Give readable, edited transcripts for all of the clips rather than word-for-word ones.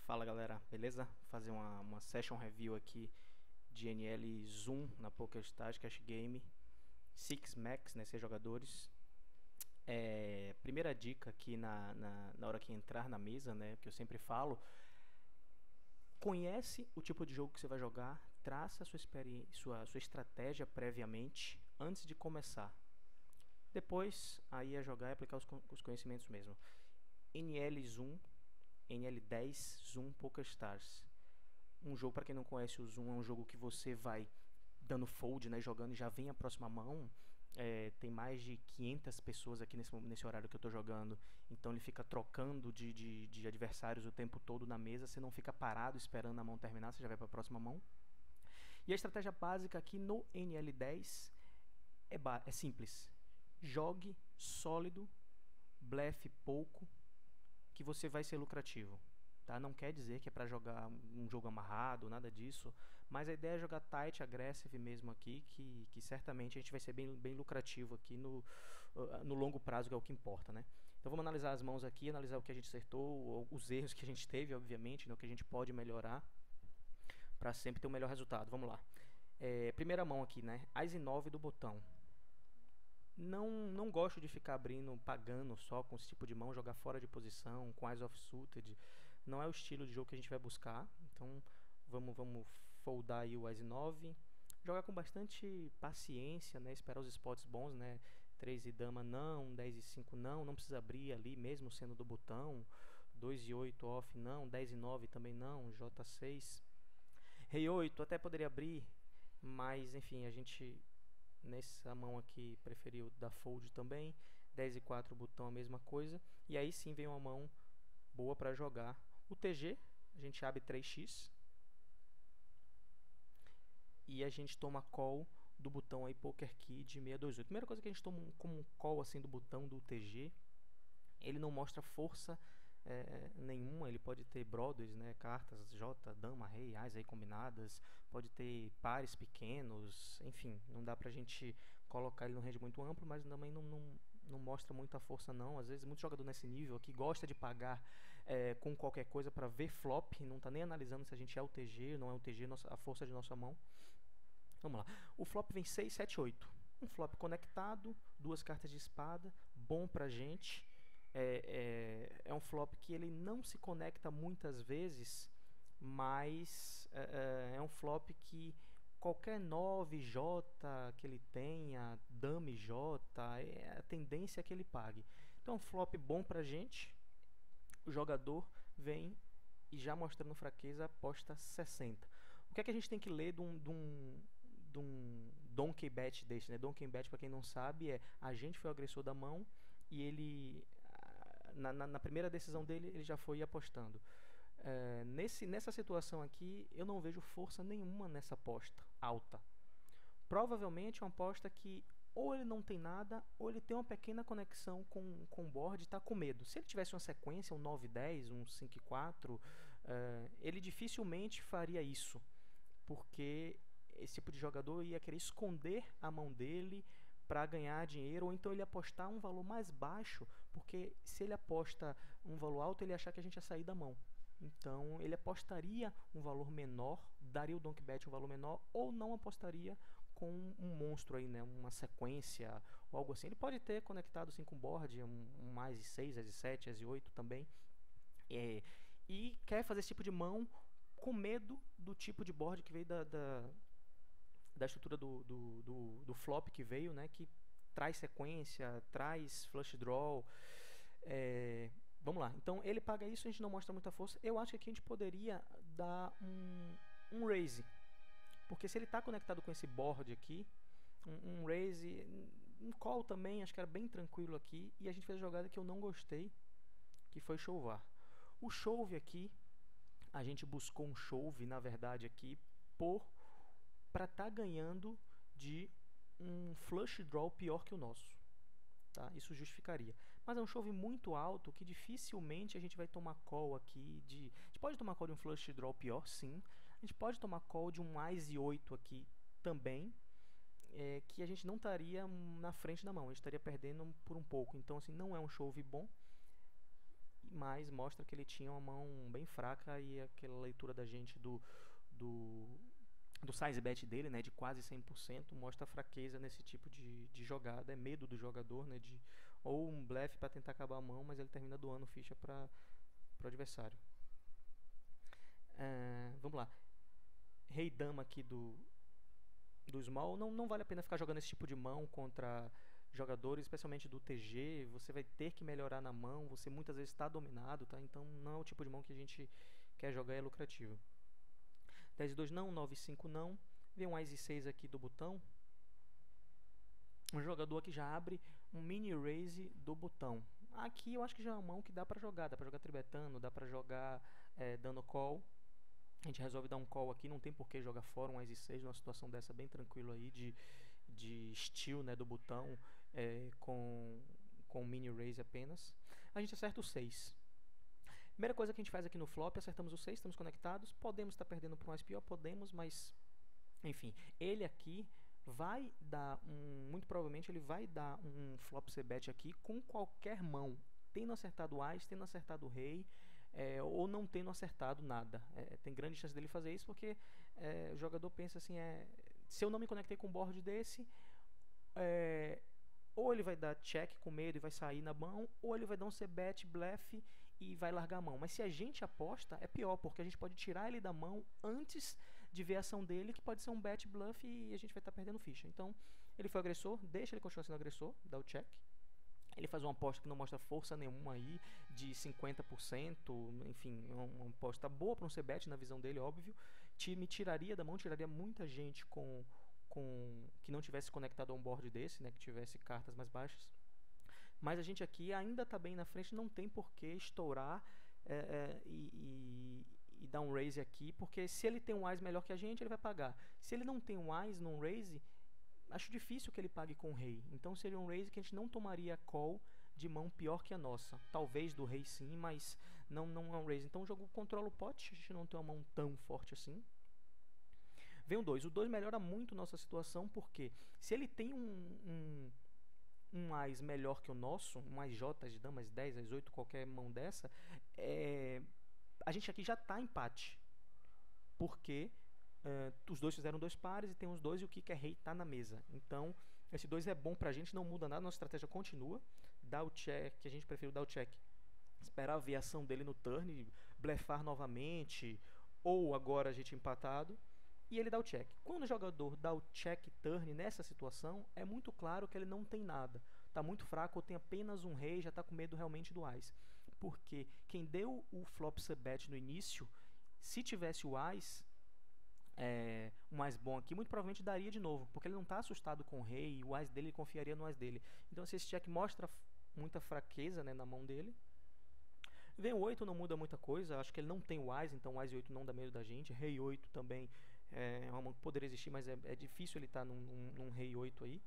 Fala galera, beleza? Vou fazer uma session review aqui de NL Zoom na PokerStars Cash Game 6 Max, né, 6 jogadores. Primeira dica aqui na hora que entrar na mesa, né, que eu sempre falo: conhece o tipo de jogo que você vai jogar, traça a sua estratégia previamente antes de começar. Depois aí é jogar e aplicar os conhecimentos mesmo. NL Zoom, NL10 Zoom PokerStars. Um jogo, para quem não conhece, o Zoom é um jogo que você vai dando fold, né, jogando e já vem a próxima mão. Tem mais de 500 pessoas aqui nesse horário que eu tô jogando, então ele fica trocando de adversários o tempo todo na mesa. Você não fica parado esperando a mão terminar, você já vai para a próxima mão. E a estratégia básica aqui no NL10 é simples: jogue sólido, blefe pouco, que você vai ser lucrativo. Tá? Não quer dizer que é para jogar um jogo amarrado, nada disso, mas a ideia é jogar tight, aggressive mesmo aqui, que certamente a gente vai ser bem lucrativo aqui no longo prazo, que é o que importa, né? Então vamos analisar as mãos aqui, analisar o que a gente acertou, os erros que a gente teve, obviamente, né, o que a gente pode melhorar para sempre ter o melhor resultado. Vamos lá. Primeira mão aqui, né? As e 9 do botão. Não gosto de ficar abrindo, pagando só com esse tipo de mão, jogar fora de posição, com Eyes of Suited. Não é o estilo de jogo que a gente vai buscar. Então vamos foldar aí o As 9. Jogar com bastante paciência, né? Esperar os spots bons, né? 3 e dama não, 10 e 5 não precisa abrir ali mesmo sendo do botão. 2 e 8 off não, 10 e 9 também não, J6. Rei 8 até poderia abrir, mas enfim, a gente nessa mão aqui preferiu dar fold também. 10 e 4 botão, a mesma coisa. E aí sim vem uma mão boa para jogar o TG. A gente abre 3x e a gente toma call do botão aí Poker Key de 628. Primeira coisa que a gente toma como um call assim do botão do TG, ele não mostra força nenhuma. Ele pode ter brothers, né, cartas J, dama, rei, as aí combinadas, pode ter pares pequenos, enfim, não dá pra gente colocar ele no range muito amplo, mas também não mostra muita força não. Às vezes muito jogador nesse nível aqui gosta de pagar com qualquer coisa para ver flop, não tá nem analisando se a gente é o TG, não é o TG, a força de nossa mão. Vamos lá, o flop vem 6, 7, 8, um flop conectado, duas cartas de espada, bom pra gente. É um flop que ele não se conecta muitas vezes, mas é um flop que qualquer 9J que ele tenha, Dame J, a tendência é que ele pague. Então é um flop bom pra gente. O jogador vem e, já mostrando fraqueza, aposta 60. O que é que a gente tem que ler de um donkey bet desse, né? Donkey bet, para quem não sabe, a gente foi o agressor da mão e ele na primeira decisão dele ele já foi apostando. Nessa situação aqui eu não vejo força nenhuma nessa aposta alta. Provavelmente é uma aposta que ou ele não tem nada, ou ele tem uma pequena conexão com o board e está com medo. Se ele tivesse uma sequência, um 9-10, um 5-4, ele dificilmente faria isso, porque esse tipo de jogador ia querer esconder a mão dele para ganhar dinheiro, ou então ele apostar um valor mais baixo, porque se ele aposta um valor alto, ele ia achar que a gente ia sair da mão. Então ele apostaria um valor menor, daria o donk bet um valor menor, ou não apostaria com um monstro aí, né, uma sequência ou algo assim. Ele pode ter conectado assim com board, um mais de 6, as de 7, as de 8 também. E quer fazer esse tipo de mão com medo do tipo de board que veio da estrutura do flop que veio, né, que traz sequência, traz flush draw. Vamos lá, então ele paga isso, a gente não mostra muita força. Eu acho que aqui a gente poderia dar um raise, porque se ele está conectado com esse board aqui, um raise, um call também, acho que era bem tranquilo aqui. E a gente fez a jogada que eu não gostei, que foi chovar. O chove aqui, a gente buscou um chove, na verdade, aqui, para estar ganhando de um flush draw pior que o nosso. Tá? Isso justificaria. Mas é um chove muito alto que dificilmente a gente vai tomar call aqui. A gente pode tomar call de um flush draw pior, sim. A gente pode tomar call de um Ice 8 aqui também, que a gente não estaria na frente da mão, a gente estaria perdendo por um pouco. Então assim, não é um chove bom, mas mostra que ele tinha uma mão bem fraca e aquela leitura da gente do, do size bet dele, né, de quase 100%, mostra fraqueza nesse tipo de jogada, é medo do jogador, né, ou um blefe para tentar acabar a mão, mas ele termina doando ficha para o adversário. Vamos lá. Rei dama aqui do small, não vale a pena ficar jogando esse tipo de mão contra jogadores, especialmente do TG. Você vai ter que melhorar na mão, você muitas vezes está dominado, tá? Então não é o tipo de mão que a gente quer jogar, é lucrativo. 10 e 2 não, 9 e 5 não. Vem um Ás e 6 aqui do botão. O jogador aqui já abre um mini raise do botão. Aqui eu acho que já é uma mão que dá pra jogar tribetando, dá pra jogar dando call. A gente resolve dar um call aqui, não tem por que jogar fora um Ás e 6 numa situação dessa bem tranquilo aí de steal, né, do botão com mini raise apenas. A gente acerta o 6. Primeira coisa que a gente faz aqui no flop, acertamos o 6, estamos conectados. Podemos estar perdendo para um SPO, podemos, mas enfim, ele aqui vai dar muito provavelmente ele vai dar um flop c-bet aqui com qualquer mão, tendo acertado o Ás, tendo acertado o Rei, ou não tendo acertado nada. Tem grande chance dele fazer isso porque o jogador pensa assim, se eu não me conectei com um board desse, ou ele vai dar check com medo e vai sair na mão, ou ele vai dar um c-bet, blefe e vai largar a mão. Mas se a gente aposta, é pior, porque a gente pode tirar ele da mão antes de ver a ação dele, que pode ser um bet, bluff, e a gente vai estar perdendo ficha. Então, ele foi agressor, deixa ele continuar sendo agressor, dá o check. Ele faz uma aposta que não mostra força nenhuma aí, de 50%, enfim, uma aposta boa para um c-bet na visão dele, óbvio. Me tiraria da mão, tiraria muita gente que não tivesse conectado a um board desse, né, que tivesse cartas mais baixas. Mas a gente aqui ainda está bem na frente, não tem por que estourar e dar um raise aqui, porque se ele tem um Ás melhor que a gente, ele vai pagar. Se ele não tem um Ás num raise, acho difícil que ele pague com o Rei. Então seria um raise que a gente não tomaria call de mão pior que a nossa. Talvez do Rei sim, mas não é um raise. Então o jogo controla o pot, a gente não tem uma mão tão forte assim. Vem o 2. O 2 melhora muito nossa situação, porque se ele tem um Ás melhor que o nosso, um Ás J, As damas 10, As 8, qualquer mão dessa, a gente aqui já está empate. Porque os dois fizeram 2 pares e tem os 2 e o Kicker Rei está na mesa. Então, esse 2 é bom pra gente, não muda nada, nossa estratégia continua. Dá o check, que a gente prefere dar o check. Esperar ver a ação dele no turn, blefar novamente, ou agora a gente empatado. E ele dá o check. Quando o jogador dá o check turn nessa situação, é muito claro que ele não tem nada. Está muito fraco ou tem apenas um rei, já está com medo realmente do Ás. Porque quem deu o flop c-bet no início, se tivesse o Ás, o mais bom aqui, muito provavelmente daria de novo. Porque ele não está assustado com o rei, e o Ás dele, ele confiaria no Ás dele. Então esse check mostra muita fraqueza, né, na mão dele. Vem o 8, não muda muita coisa. Acho que ele não tem o Ás, então o Ás e 8 não dá medo da gente. Rei 8 também é uma mão que poderia existir, mas é difícil ele estar num Rei 8 aí.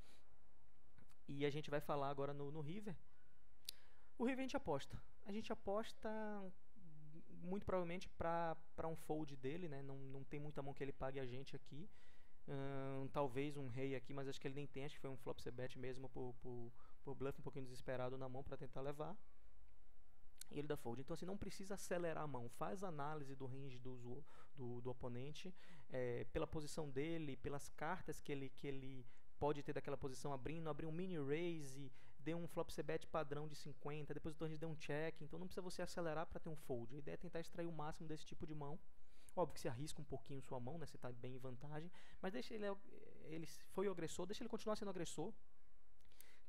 E a gente vai falar agora no River. O River a gente aposta. A gente aposta muito provavelmente para um fold dele, né? Não tem muita mão que ele pague a gente aqui. Talvez um rei aqui, mas acho que ele nem tem. Acho que foi um flop c-bet mesmo por bluff um pouquinho desesperado na mão para tentar levar. E ele dá fold. Então assim, não precisa acelerar a mão. Faz análise do range do oponente, pela posição dele, pelas cartas que ele pode ter daquela posição abrindo, abrir um mini raise, dê um flop c-bet padrão de 50, depois o turn dê um check. Então não precisa você acelerar para ter um fold. A ideia é tentar extrair o máximo desse tipo de mão. Óbvio que você arrisca um pouquinho sua mão, né? Você está bem em vantagem, mas deixa ele foi o agressor, deixa ele continuar sendo agressor,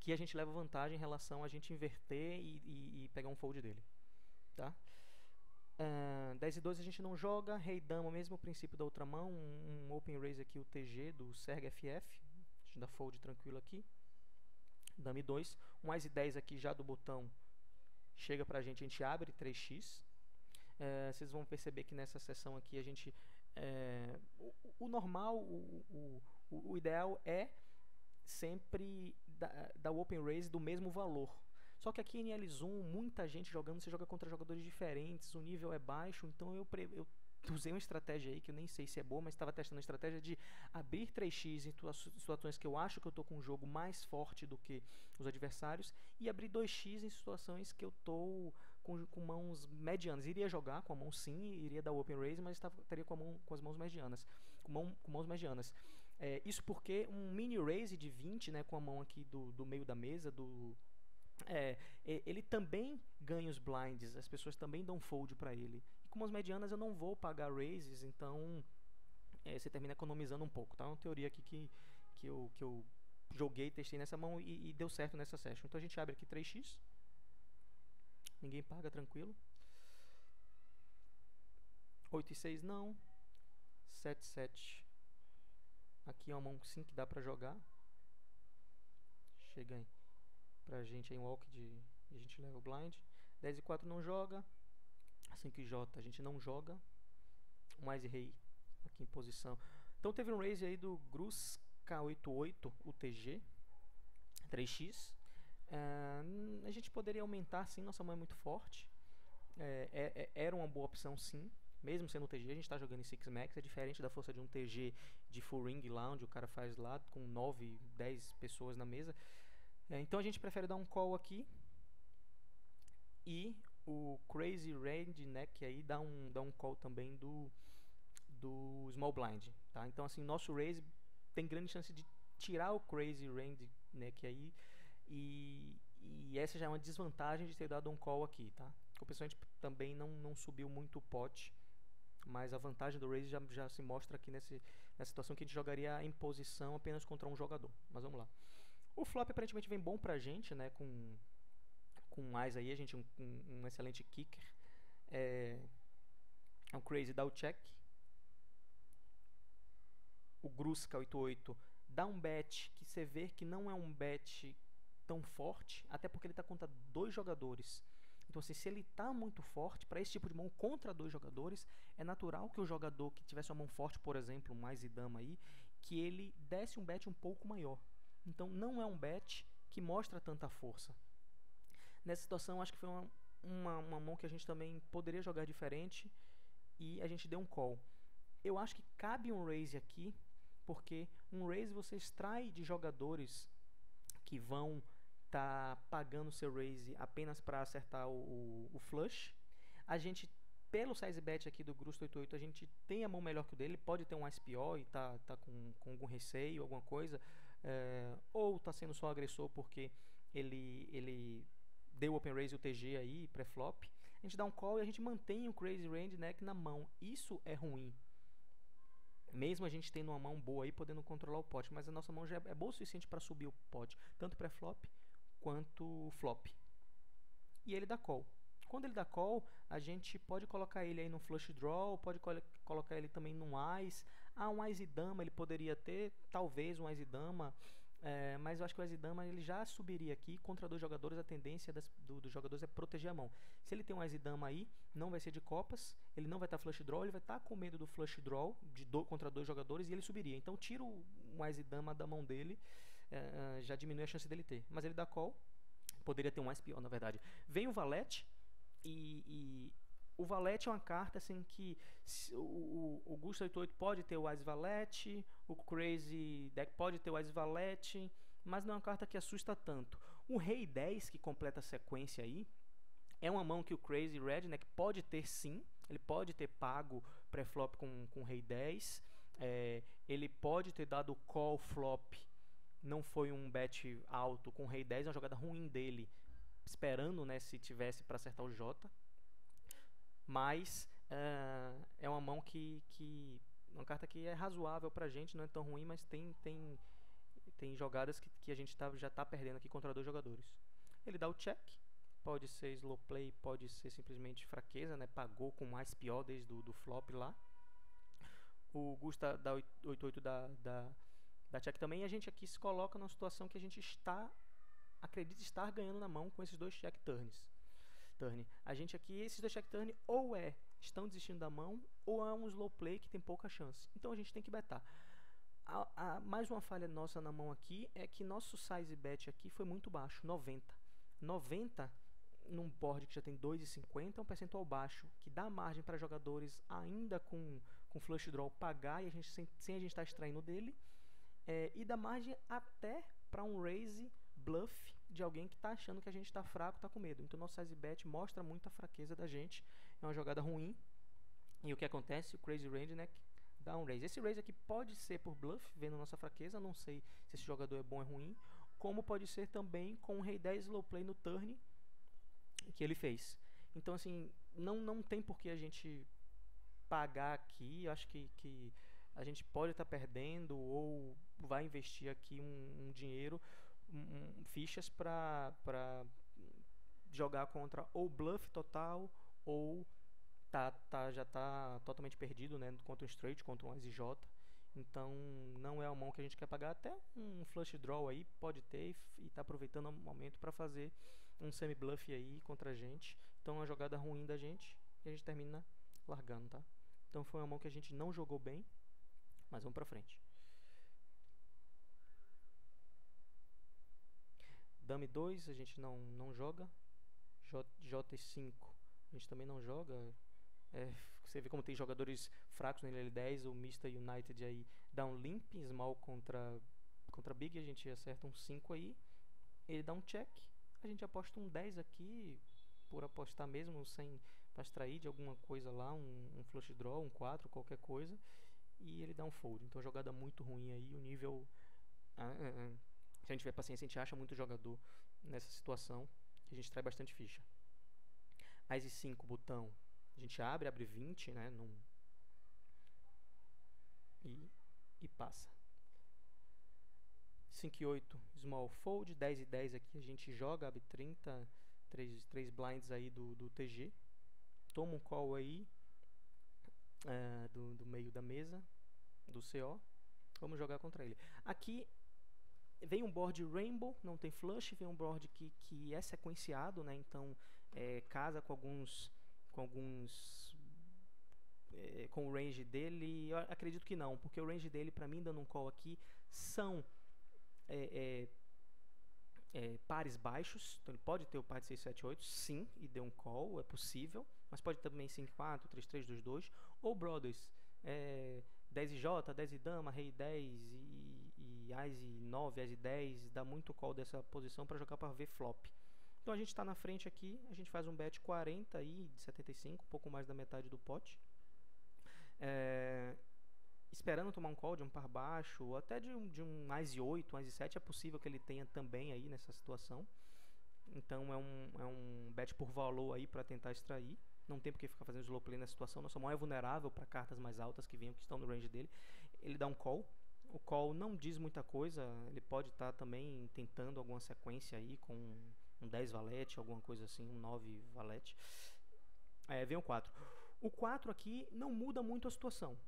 que a gente leva vantagem em relação a gente inverter e pegar um fold dele, tá? 10 e 2 a gente não joga. Rei dama, mesmo princípio da outra mão, um open raise aqui, o TG do Serg FF, a gente dá fold tranquilo aqui. Dama e 2, um Ás e 10 aqui já do botão chega pra gente, a gente abre 3x. Vocês vão perceber que nessa sessão aqui a gente o normal, o ideal é sempre dar o open raise do mesmo valor. Só que aqui em L1, muita gente jogando, você joga contra jogadores diferentes, o nível é baixo, então eu usei uma estratégia aí que eu nem sei se é boa, mas estava testando a estratégia de abrir 3x em situações que eu acho que eu estou com um jogo mais forte do que os adversários, e abrir 2x em situações que eu estou com mãos medianas. Iria jogar com a mão sim, iria dar open raise, mas estaria com as mãos medianas. Com mãos medianas. Isso porque um mini raise de 20, né, com a mão aqui do meio da mesa, ele também ganha os blinds, as pessoas também dão fold para ele. E com mãos medianas eu não vou pagar raises, então você termina economizando um pouco, tá? É uma teoria aqui que eu joguei, testei nessa mão e deu certo nessa session. Então a gente abre aqui 3x, ninguém paga, tranquilo. 8 e 6 não, 7 7. Aqui é uma mão sim que dá pra jogar. Chega aí pra gente em walk e a gente leva o blind. 10 e 4 não joga. 5 e J a gente não joga. Mais e rei aqui em posição. Então teve um raise aí do Grus K88 UTG 3x. A gente poderia aumentar sim, nossa mão é muito forte. Era uma boa opção sim. Mesmo sendo um TG, a gente está jogando em 6 max, é diferente da força de um TG de full ring lá, onde o cara faz lá com 9, 10 pessoas na mesa. Então a gente prefere dar um call aqui. E o Crazy Range, né, que aí dá um call também do Small Blind. Tá? Então assim, nosso raise tem grande chance de tirar o Crazy Range, né, que aí... E essa já é uma desvantagem de ter dado um call aqui, tá? O pessoal também não subiu muito o pote. Mas a vantagem do raise já se mostra aqui nessa situação que a gente jogaria em posição apenas contra um jogador. Mas vamos lá. O flop aparentemente vem bom pra gente, né? Com mais aí, a gente um excelente kicker. É um crazy dá o check. O Gruska 88 dá um bet que você vê que não é um bet tão forte, até porque ele está contra 2 jogadores. Então, assim, se ele está muito forte, para esse tipo de mão contra 2 jogadores, é natural que o jogador que tivesse uma mão forte, por exemplo, mais e dama aí, que ele desse um bet um pouco maior. Então, não é um bet que mostra tanta força. Nessa situação, acho que foi uma mão que a gente também poderia jogar diferente e a gente deu um call. Eu acho que cabe um raise aqui, porque um raise você extrai de jogadores que vão tá pagando seu raise apenas para acertar o flush. A gente, pelo size bet aqui do Grust 88, a gente tem a mão melhor que o dele. Pode ter um SPO e tá com algum receio, alguma coisa. Ou tá sendo só agressor porque ele deu open raise e o TG aí, pré-flop. A gente dá um call e a gente mantém o Crazy Range Neck na mão. Isso é ruim. Mesmo a gente tendo uma mão boa aí, podendo controlar o pot. Mas a nossa mão já é boa o suficiente para subir o pot. Tanto pré-flop quanto flop. E ele dá call. Quando ele dá call, a gente pode colocar ele aí no flush draw, pode colocar ele também num Ás. Um Ás e dama ele poderia ter, talvez um Ás e dama, mas eu acho que o Ás e dama ele já subiria aqui. Contra 2 jogadores, a tendência dos jogadores é proteger a mão. Se ele tem um Ás e dama aí, não vai ser de copas, ele não vai estar flush draw, ele vai estar com medo do flush draw contra 2 jogadores e ele subiria. Então tira o Ás e dama da mão dele, já diminui a chance dele ter. Mas ele dá call, poderia ter um mais pior na verdade. Vem o valete e o valete é uma carta assim que o Gusta 88 pode ter o Ás valete, o Crazy Deck pode ter o Ás valete, mas não é uma carta que assusta tanto. O Rei 10 que completa a sequência aí é uma mão que o Crazy Redneck pode ter sim, ele pode ter pago pré-flop com Rei 10, ele pode ter dado call flop, não foi um bet alto com Rei 10, é uma jogada ruim dele, esperando, né, se tivesse para acertar o J. Mas é uma mão uma carta que é razoável pra gente, não é tão ruim, mas tem jogadas que a gente já tá perdendo aqui contra 2 jogadores. Ele dá o check, pode ser slow play, pode ser simplesmente fraqueza, né? Pagou com mais pior desde do flop lá. O Gusta dá 88 da check também, e a gente aqui se coloca numa situação que a gente acredita estar ganhando na mão com esses 2 check turns. A gente aqui, esses 2 check turn ou estão desistindo da mão ou é um slow play que tem pouca chance. Então a gente tem que betar. Mais uma falha nossa na mão aqui é que nosso size bet aqui foi muito baixo, 90. 90 num board que já tem 2,50 é um percentual baixo, que dá margem para jogadores ainda com flush draw pagar e a gente sem a gente estar extraindo dele, e dá margem até para um raise bluff de alguém que está achando que a gente está fraco, está com medo. Então, nosso size bet mostra muita fraqueza da gente. É uma jogada ruim. E o que acontece? O Crazy Range, né, dá um raise. Esse raise aqui pode ser por bluff, vendo a nossa fraqueza. Não sei se esse jogador é bom ou é ruim. Como pode ser também com o Rei 10 slow play no turn que ele fez. Então, assim, não tem por que a gente pagar aqui. Eu acho que a gente pode estar perdendo ou vai investir aqui um dinheiro, fichas para jogar contra ou bluff total ou já tá totalmente perdido, né, contra um straight, contra um SJ. Então não é a mão que a gente quer pagar. Até um flush draw aí pode ter e tá aproveitando o momento para fazer um semi bluff aí contra a gente. Então é uma jogada ruim da gente e a gente termina largando, tá? Então foi uma mão que a gente não jogou bem, mas vamos pra frente. Dame 2 a gente não joga. J5 a gente também não joga. Você vê como tem jogadores fracos no L10. O Mr. United aí dá um limp small contra Big. A gente acerta um 5 aí. Ele dá um check. A gente aposta um 10 aqui, por apostar mesmo, sem para extrair de alguma coisa lá, um flush draw, um 4, qualquer coisa. E ele dá um fold. Então jogada muito ruim aí. O nível... se a gente tiver paciência, a gente acha muito jogador nessa situação. A gente traz bastante ficha. As 5 botão, a gente abre 20, né? E passa. 5 e 8, small fold. 10 e 10 aqui a gente joga, abre 30, 3 blinds aí do TG. Toma um call aí do meio da mesa, do CO. Vamos jogar contra ele. Aqui vem um board rainbow, não tem flush. Vem um board que é sequenciado, né? Então casa com com o range dele. Eu acredito que não, porque o range dele, pra mim, dando um call aqui, são pares baixos. Então ele pode ter o par de 6, 7, 8, sim, e deu um call, é possível. Mas pode também 5, 4, 3, 3, 2, 2. Ou brothers, 10 e J, 10 e dama, rei 10 e As e 9, As e 10. Dá muito call dessa posição para jogar para ver flop. Então a gente está na frente aqui, a gente faz um bet 40 aí, de 75, um pouco mais da metade do pote. Esperando tomar um call de um par baixo, ou até de um As e 8, um As e 7, é possível que ele tenha também aí nessa situação. Então é um bet por valor aí para tentar extrair. Não tem porque ficar fazendo slow play nessa situação. Nossa mão é vulnerável para cartas mais altas que estão no range dele. Ele dá um call. O call não diz muita coisa. Ele pode estar também tentando alguma sequência aí com um 10 valete, alguma coisa assim, um 9 valete. Vem o 4. O 4 aqui não muda muito a situação.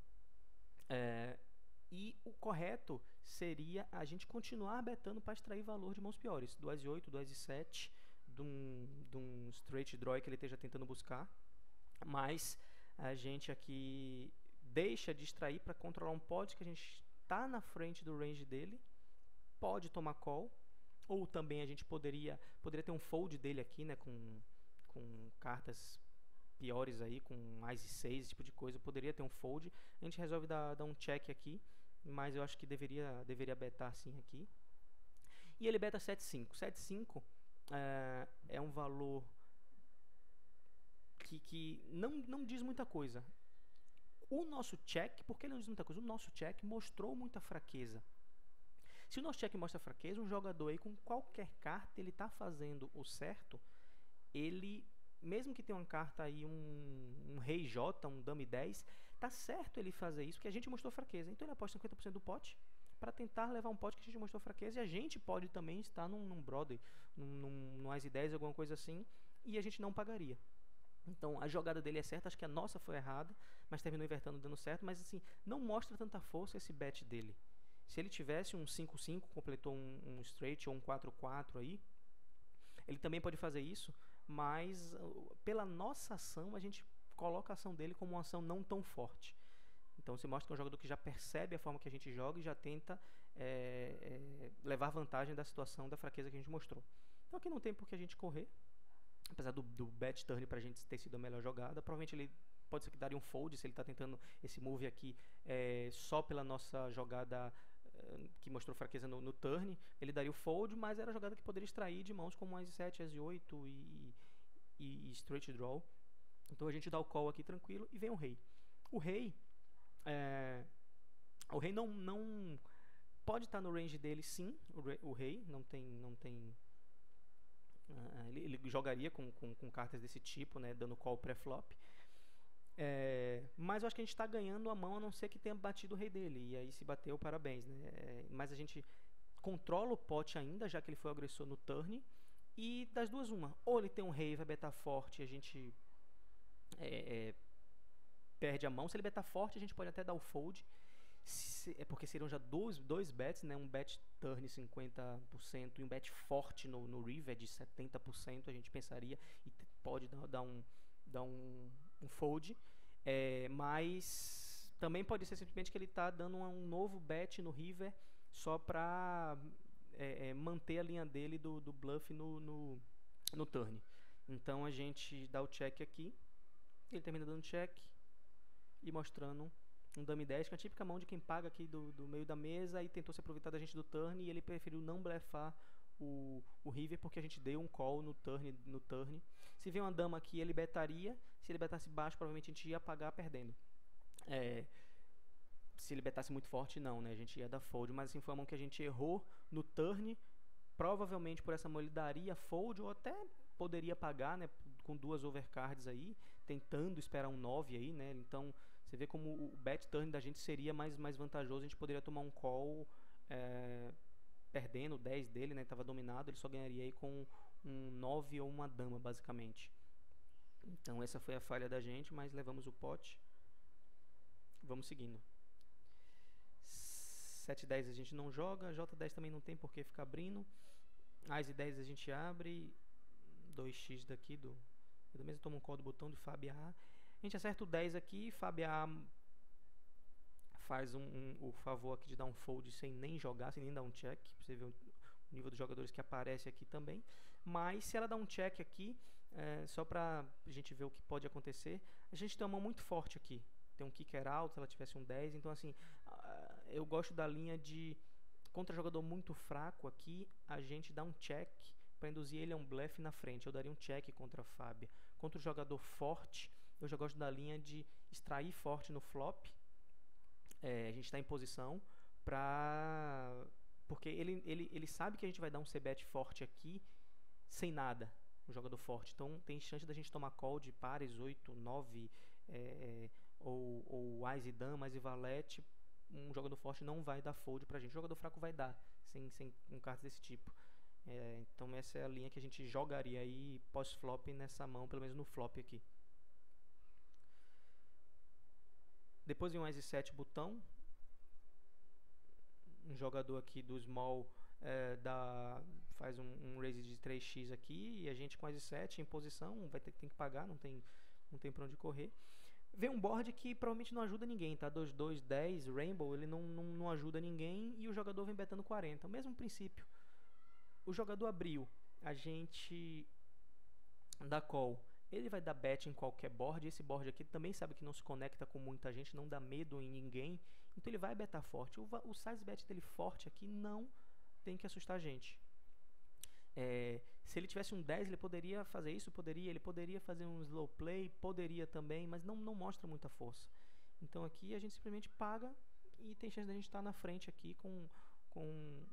E o correto seria a gente continuar betando para extrair valor de mãos piores. Do As e 8, do As e 7, de um straight draw que ele esteja tentando buscar. Mas a gente aqui deixa de extrair para controlar um pot que a gente está na frente do range dele. Pode tomar call. Ou também a gente poderia ter um fold dele aqui, né, com cartas piores aí, com As e 6, esse tipo de coisa. Poderia ter um fold. A gente resolve dar um check aqui, mas eu acho que deveria betar sim aqui. E ele beta 7,5. 7,5 é um valor que não diz muita coisa. O nosso check, por que ele não diz muita coisa? O nosso check mostrou muita fraqueza. Se o nosso check mostra fraqueza, um jogador aí com qualquer carta, ele tá fazendo o certo, ele, mesmo que tenha uma carta aí, um rei J, um dame 10, tá certo ele fazer isso, porque a gente mostrou fraqueza. Então ele aposta 50% do pote para tentar levar um pote que a gente mostrou fraqueza, e a gente pode também estar num Brother, num As e 10, alguma coisa assim, e a gente não pagaria. Então a jogada dele é certa, acho que a nossa foi errada, mas terminou invertendo dando certo. Mas assim, não mostra tanta força esse bet dele. Se ele tivesse um 5-5, completou um straight ou um 4-4 aí, ele também pode fazer isso, mas pela nossa ação, a gente coloca a ação dele como uma ação não tão forte. Então você mostra que é um jogador que já percebe a forma que a gente joga e já tenta levar vantagem da situação, da fraqueza que a gente mostrou. Então aqui não tem por que a gente correr. Apesar do bet turn pra gente ter sido a melhor jogada, provavelmente ele pode ser que daria um fold se ele está tentando esse move aqui só pela nossa jogada que mostrou fraqueza no turn, ele daria o fold, mas era a jogada que poderia extrair de mãos como As 7, As 8 e straight draw. Então a gente dá o call aqui tranquilo e vem o rei. O rei, o rei não pode estar no range dele, sim. O rei não tem ele jogaria com cartas desse tipo, né, dando call pré-flop. Mas eu acho que a gente está ganhando a mão, a não ser que tenha batido o rei dele. E aí, se bateu, parabéns, né? Mas a gente controla o pote ainda, já que ele foi o agressor no turn. E das duas, uma. Ou ele tem um rei e vai betar forte e a gente perde a mão. Se ele betar forte, a gente pode até dar o fold. Porque seriam já dois bets, né? Um bet turn 50% e um bet forte no river de 70%. A gente pensaria e pode dar um fold. Mas também pode ser simplesmente que ele está dando um novo bet no river só para manter a linha dele do bluff no turn. Então a gente dá o check aqui. Ele termina dando check e mostrando um dame 10, que é a típica mão de quem paga aqui do meio da mesa e tentou se aproveitar da gente do turn, e ele preferiu não blefar o river porque a gente deu um call no turn. Se vier uma dama aqui, ele betaria. Se ele betasse baixo, provavelmente a gente ia pagar perdendo. Se ele betasse muito forte, não, né? A gente ia dar fold, mas assim, foi uma mão que a gente errou no turn. Provavelmente por essa mão ele daria fold, ou até poderia pagar, né? Com duas overcards aí, tentando esperar um 9 aí, né? Então você vê como o bet turn da gente seria mais vantajoso. A gente poderia tomar um call perdendo o 10 dele, né? Tava dominado, ele só ganharia aí com um 9 ou uma dama, basicamente. Então essa foi a falha da gente, mas levamos o pote. Vamos seguindo. 7-10 a gente não joga, J10 também não tem por que ficar abrindo. As e 10 a gente abre, 2x daqui do mesmo, toma um call do botão do Fab A. A gente acerta o 10 aqui, Fab A faz o favor aqui de dar um fold sem nem jogar, sem nem dar um check. Pra você ver o nível dos jogadores que aparece aqui também. Mas se ela dá um check aqui, só pra gente ver o que pode acontecer, a gente tem uma mão muito forte aqui. Tem um kicker out, se ela tivesse um 10. Então assim, eu gosto da linha de contra jogador muito fraco aqui, a gente dá um check para induzir ele a um bluff na frente. Eu daria um check contra a Fábia. Contra o jogador forte, eu já gosto da linha de extrair forte no flop. A gente está em posição porque ele sabe que a gente vai dar um c-bet forte aqui sem nada, um jogador forte. Então tem chance da gente tomar call de pares 8, 9 ou As e damas e valete. Um jogador forte não vai dar fold pra gente. O jogador fraco vai dar, sem um cartas desse tipo. Então essa é a linha que a gente jogaria aí pós-flop nessa mão, pelo menos no flop aqui. Depois vem um As e 7 botão. Um jogador aqui do small faz um raise de 3x aqui, e a gente com As e 7 em posição tem que pagar, não tem pra onde correr. Vem um board que provavelmente não ajuda ninguém, tá? 2-2, 10, Rainbow, ele não ajuda ninguém, e o jogador vem betando 40. O mesmo princípio. O jogador abriu, a gente dá call. Ele vai dar bet em qualquer board. Esse board aqui também sabe que não se conecta com muita gente, não dá medo em ninguém. Então ele vai betar forte. O size bet dele forte aqui não tem que assustar a gente. Se ele tivesse um 10, ele poderia fazer isso, ele poderia fazer um slow play, poderia também, mas não mostra muita força. Então aqui a gente simplesmente paga e tem chance de a gente estar na frente aqui com o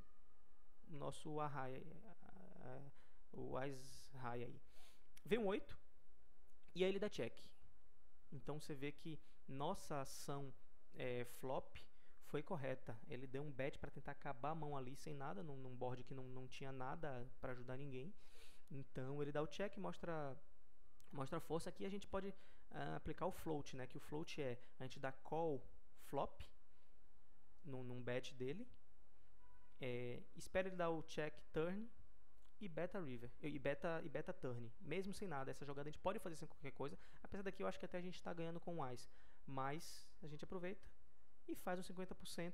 nosso arraia, o As high aí. Vem um 8 e aí ele dá check. Então você vê que nossa ação flop foi correta. Ele deu um bet para tentar acabar a mão ali sem nada, num board que não tinha nada para ajudar ninguém. Então ele dá o check, mostra força. Aqui a gente pode aplicar o float, né? Que o float a gente dá call flop num bet dele, espera ele dar o check turn e beta river e beta turn, mesmo sem nada. Essa jogada a gente pode fazer sem qualquer coisa, apesar daqui eu acho que até a gente está ganhando com o As, mas a gente aproveita e faz um 50%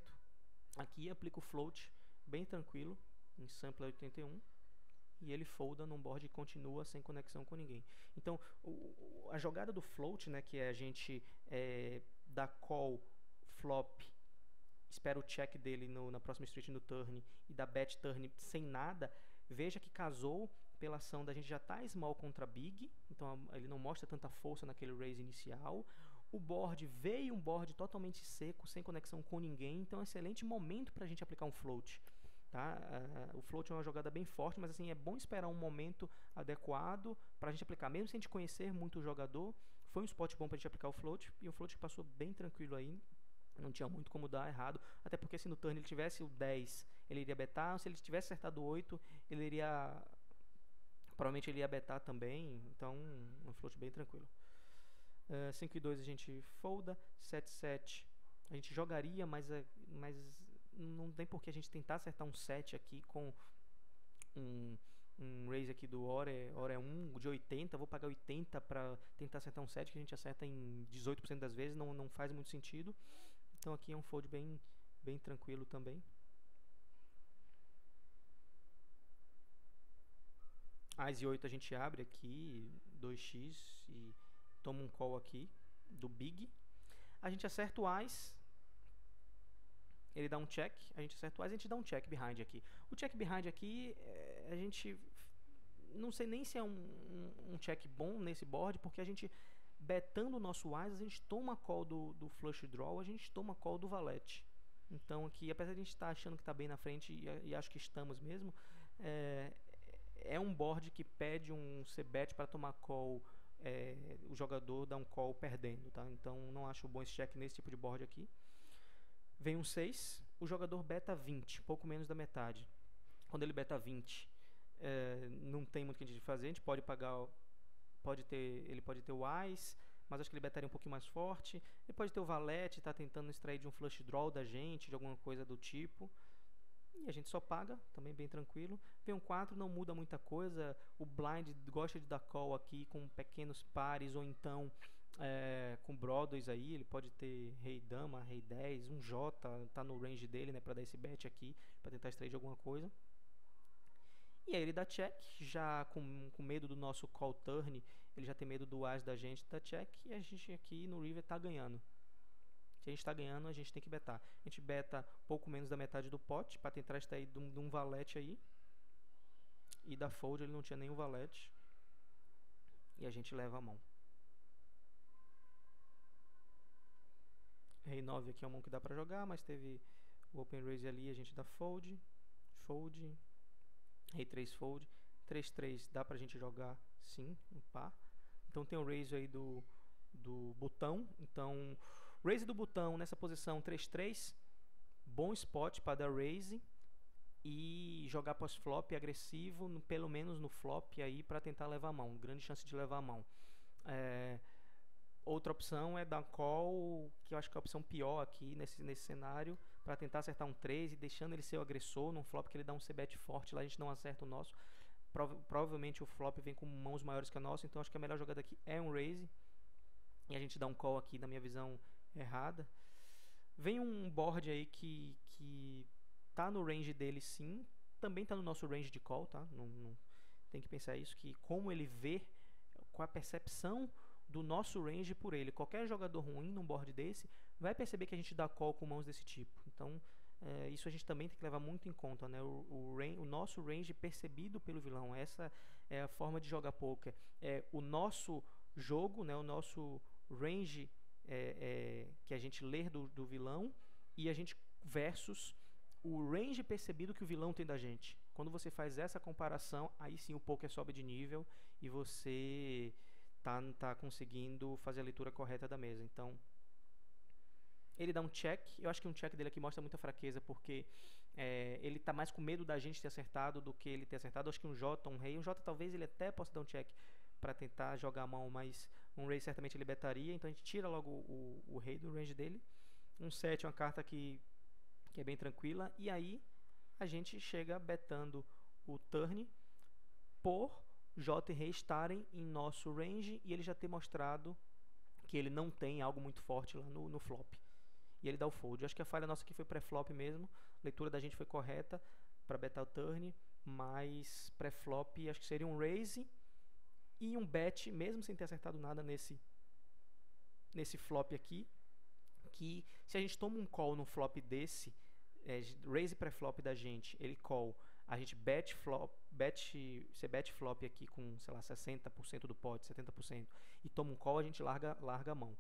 aqui, aplica o float bem tranquilo em sampler 81 e ele folda num board e continua sem conexão com ninguém. Então a jogada do float, né, que é a gente dar call flop, espera o check dele na próxima street no turn e dá bet turn sem nada, veja que casou pela ação da gente já tá small contra big, então ele não mostra tanta força naquele raise inicial. O board veio um board totalmente seco, sem conexão com ninguém, então é um excelente momento para a gente aplicar um float. Tá? O float é uma jogada bem forte, mas assim, é bom esperar um momento adequado para a gente aplicar. Mesmo sem a gente conhecer muito o jogador, foi um spot bom para a gente aplicar o float, e o float passou bem tranquilo aí, não tinha muito como dar errado, até porque se no turn ele tivesse o 10, ele iria betar, se ele tivesse acertado o 8, ele iria... provavelmente ele ia betar também, então um float bem tranquilo. 5 e 2 a gente folda, 7 7 a gente jogaria, mas não tem por que a gente tentar acertar um 7 aqui com um raise aqui do Ore é 1 de 80, vou pagar 80 para tentar acertar um 7 que a gente acerta em 18% das vezes, não faz muito sentido. Então aqui é um fold bem tranquilo também. As e 8 a gente abre aqui, 2x e toma um call aqui do big. A gente acerta o As, ele dá um check, a gente acerta o As, a gente dá um check behind aqui. O check behind aqui, a gente não sei nem se é um check bom nesse board, porque a gente betando o nosso As, a gente toma call do flush draw, a gente toma call do valete. Então aqui, apesar de a gente estar achando que está bem na frente, e acho que estamos mesmo, é um board que pede um c-bet para tomar call, o jogador dá um call perdendo, tá? Então não acho bom esse check nesse tipo de board aqui. Vem um 6, o jogador beta 20, pouco menos da metade. Quando ele beta 20, não tem muito o que a gente fazer, a gente pode pagar, ele pode ter o As, mas acho que ele betaria um pouquinho mais forte. Ele pode ter o valete, tá tentando extrair de um flush draw da gente, de alguma coisa do tipo. E a gente só paga, também bem tranquilo. Vem um 4, não muda muita coisa. O blind gosta de dar call aqui com pequenos pares, ou então com Broadways aí. Ele pode ter rei dama, rei 10, um J, tá no range dele, né, para dar esse bet aqui, para tentar extrair de alguma coisa. E aí ele dá check, já com medo do nosso call turn, ele já tem medo do As da gente, dá check, e a gente aqui no river tá ganhando. Se a gente está ganhando, a gente tem que betar. A gente beta pouco menos da metade do pote para tentar extrair de um valete aí. E da fold ele não tinha nenhum valete. E a gente leva a mão. Rei 9 aqui é uma mão que dá para jogar, mas teve o open raise ali, a gente dá fold. Fold. Rei 3 fold. 3-3 dá pra gente jogar sim, um par. Então tem o raise aí do botão. Então... raise do botão nessa posição 3-3, bom spot para dar raise e jogar pós-flop agressivo, pelo menos no flop aí, para tentar levar a mão, grande chance de levar a mão. Outra opção é dar call, que eu acho que é a opção pior aqui nesse cenário, para tentar acertar um 3 e deixando ele ser o agressor num flop que ele dá um c-bet forte, lá a gente não acerta o nosso. Provavelmente o flop vem com mãos maiores que a nossa, então acho que a melhor jogada aqui é um raise e a gente dá um call aqui, na minha visão, errada. Vem um board aí que tá no range dele sim, também tá no nosso range de call, tá? Não tem que pensar isso, que como ele vê, com a percepção do nosso range por ele. Qualquer jogador ruim num board desse vai perceber que a gente dá call com mãos desse tipo. Então isso a gente também tem que levar muito em conta, né? O nosso range percebido pelo vilão. Essa é a forma de jogar poker. O nosso jogo, né? O nosso range que a gente lê do vilão, e a gente versus o range percebido que o vilão tem da gente. Quando você faz essa comparação, aí sim o poker sobe de nível e você tá conseguindo fazer a leitura correta da mesa. Então ele dá um check. Eu acho que um check dele aqui mostra muita fraqueza, porque ele tá mais com medo da gente ter acertado do que ele ter acertado. Eu acho que um J, um rei, um J talvez ele até possa dar um check para tentar jogar a mão, mas um rei certamente ele betaria, então a gente tira logo o rei do range dele. Um 7 é uma carta que é bem tranquila, e aí a gente chega betando o turn por J e rei estarem em nosso range e ele já ter mostrado que ele não tem algo muito forte lá no flop. E ele dá o fold. Eu acho que a falha nossa aqui foi pré-flop mesmo, a leitura da gente foi correta para betar o turn, mas pré-flop acho que seria um raise e um bet, mesmo sem ter acertado nada nesse flop aqui, que se a gente toma um call no flop desse, raise pré-flop da gente, ele call, a gente bet flop aqui com, sei lá, 60% do pot, 70%, e toma um call, a gente larga a mão.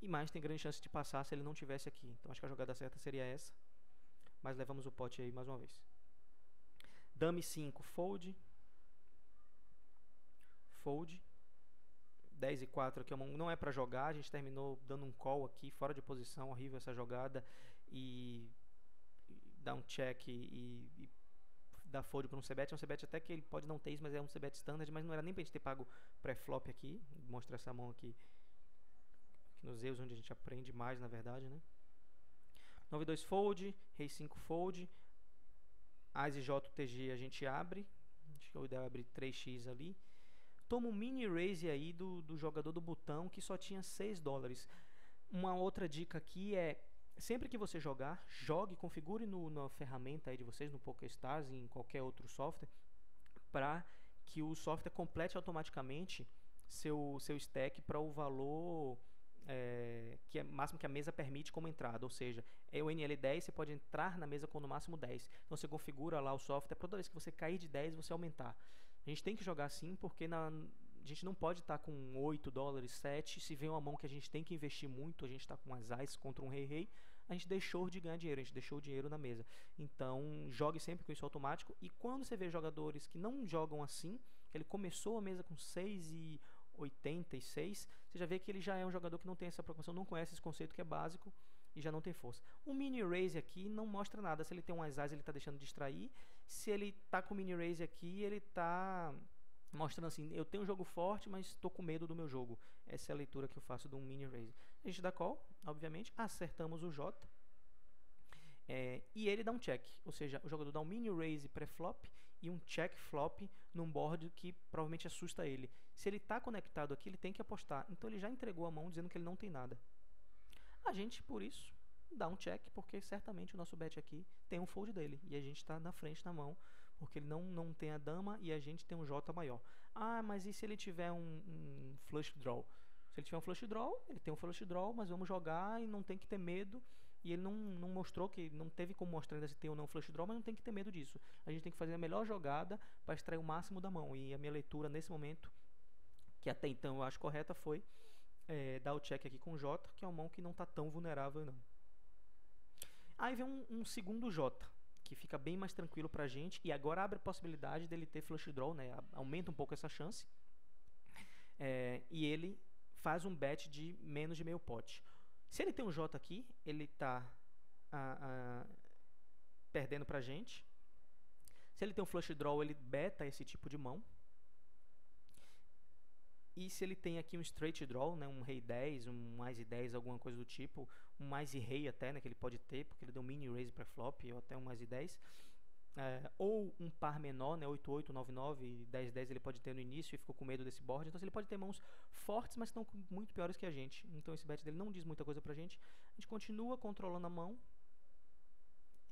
E mais tem grande chance de passar se ele não tivesse aqui. Então acho que a jogada certa seria essa. Mas levamos o pote aí mais uma vez. Dame 5, fold. Fold. 10 e 4 aqui não é pra jogar. A gente terminou dando um call aqui, fora de posição. Horrível essa jogada. E dá um check e dá fold para um c-bet. É um c-bet até que ele pode não ter isso, mas é um c-bet standard. Mas não era nem pra gente ter pago pré-flop aqui. Mostra essa mão aqui nos erros onde a gente aprende mais, na verdade, né? 9-2 fold, rei 5 fold, As e J TG a gente abre, acho que o ideal é abrir 3x ali. Toma um mini raise aí do jogador do botão que só tinha $6. Uma outra dica aqui é, sempre que você jogar, jogue, configure na ferramenta aí de vocês, no PokerStars, em qualquer outro software, para que o software complete automaticamente seu stack para o valor que é máximo que a mesa permite como entrada, ou seja, é o NL10, você pode entrar na mesa com no máximo 10. Então você configura lá o software, toda vez que você cair de 10, você aumentar. A gente tem que jogar assim, porque a gente não pode estar com $8, 7, se vem uma mão que a gente tem que investir muito, a gente está com as Ais contra um rei, a gente deixou de ganhar dinheiro, a gente deixou o dinheiro na mesa. Então, jogue sempre com isso automático, e quando você vê jogadores que não jogam assim, ele começou a mesa com 6,86, você já vê que ele já é um jogador que não tem essa preocupação, não conhece esse conceito que é básico e já não tem força. O mini raise aqui não mostra nada. Se ele tem um as ele está deixando de distrair. Se ele está com o mini raise aqui, ele está mostrando assim, eu tenho um jogo forte, mas estou com medo do meu jogo. Essa é a leitura que eu faço de um mini raise. A gente dá call, obviamente, acertamos o J. E ele dá um check, ou seja, o jogador dá um mini raise pré-flop e um check flop num board que provavelmente assusta ele. Se ele está conectado aqui, ele tem que apostar. Então ele já entregou a mão dizendo que ele não tem nada. A gente, por isso, dá um check, porque certamente o nosso bet aqui tem um fold dele. E a gente está na frente na mão, porque ele não tem a dama e a gente tem um J maior. Ah, mas e se ele tiver um flush draw? Se ele tiver um flush draw, ele tem um flush draw, mas vamos jogar e não tem que ter medo. E ele não mostrou, que não teve como mostrar ainda se tem ou não flush draw, mas não tem que ter medo disso. A gente tem que fazer a melhor jogada para extrair o máximo da mão. E a minha leitura nesse momento, que até então eu acho correta, foi dar o check aqui com o J, que é uma mão que não está tão vulnerável não. Aí vem um segundo J, que fica bem mais tranquilo pra gente, e agora abre a possibilidade dele ter flush draw, né? Aumenta um pouco essa chance. E ele faz um bet de menos de meio pote. Se ele tem um J aqui, ele está perdendo pra gente. Se ele tem um flush draw, ele beta esse tipo de mão. E se ele tem aqui um straight draw, né, um rei 10, um mais e 10, alguma coisa do tipo, um mais e rei até, né, que ele pode ter, porque ele deu mini raise para flop, ou até um mais e 10, ou um par menor, né, 8-8, 9-9, 10-10 ele pode ter no início e ficou com medo desse board. Então ele pode ter mãos fortes, mas estão muito piores que a gente. Então esse bet dele não diz muita coisa pra gente. A gente continua controlando a mão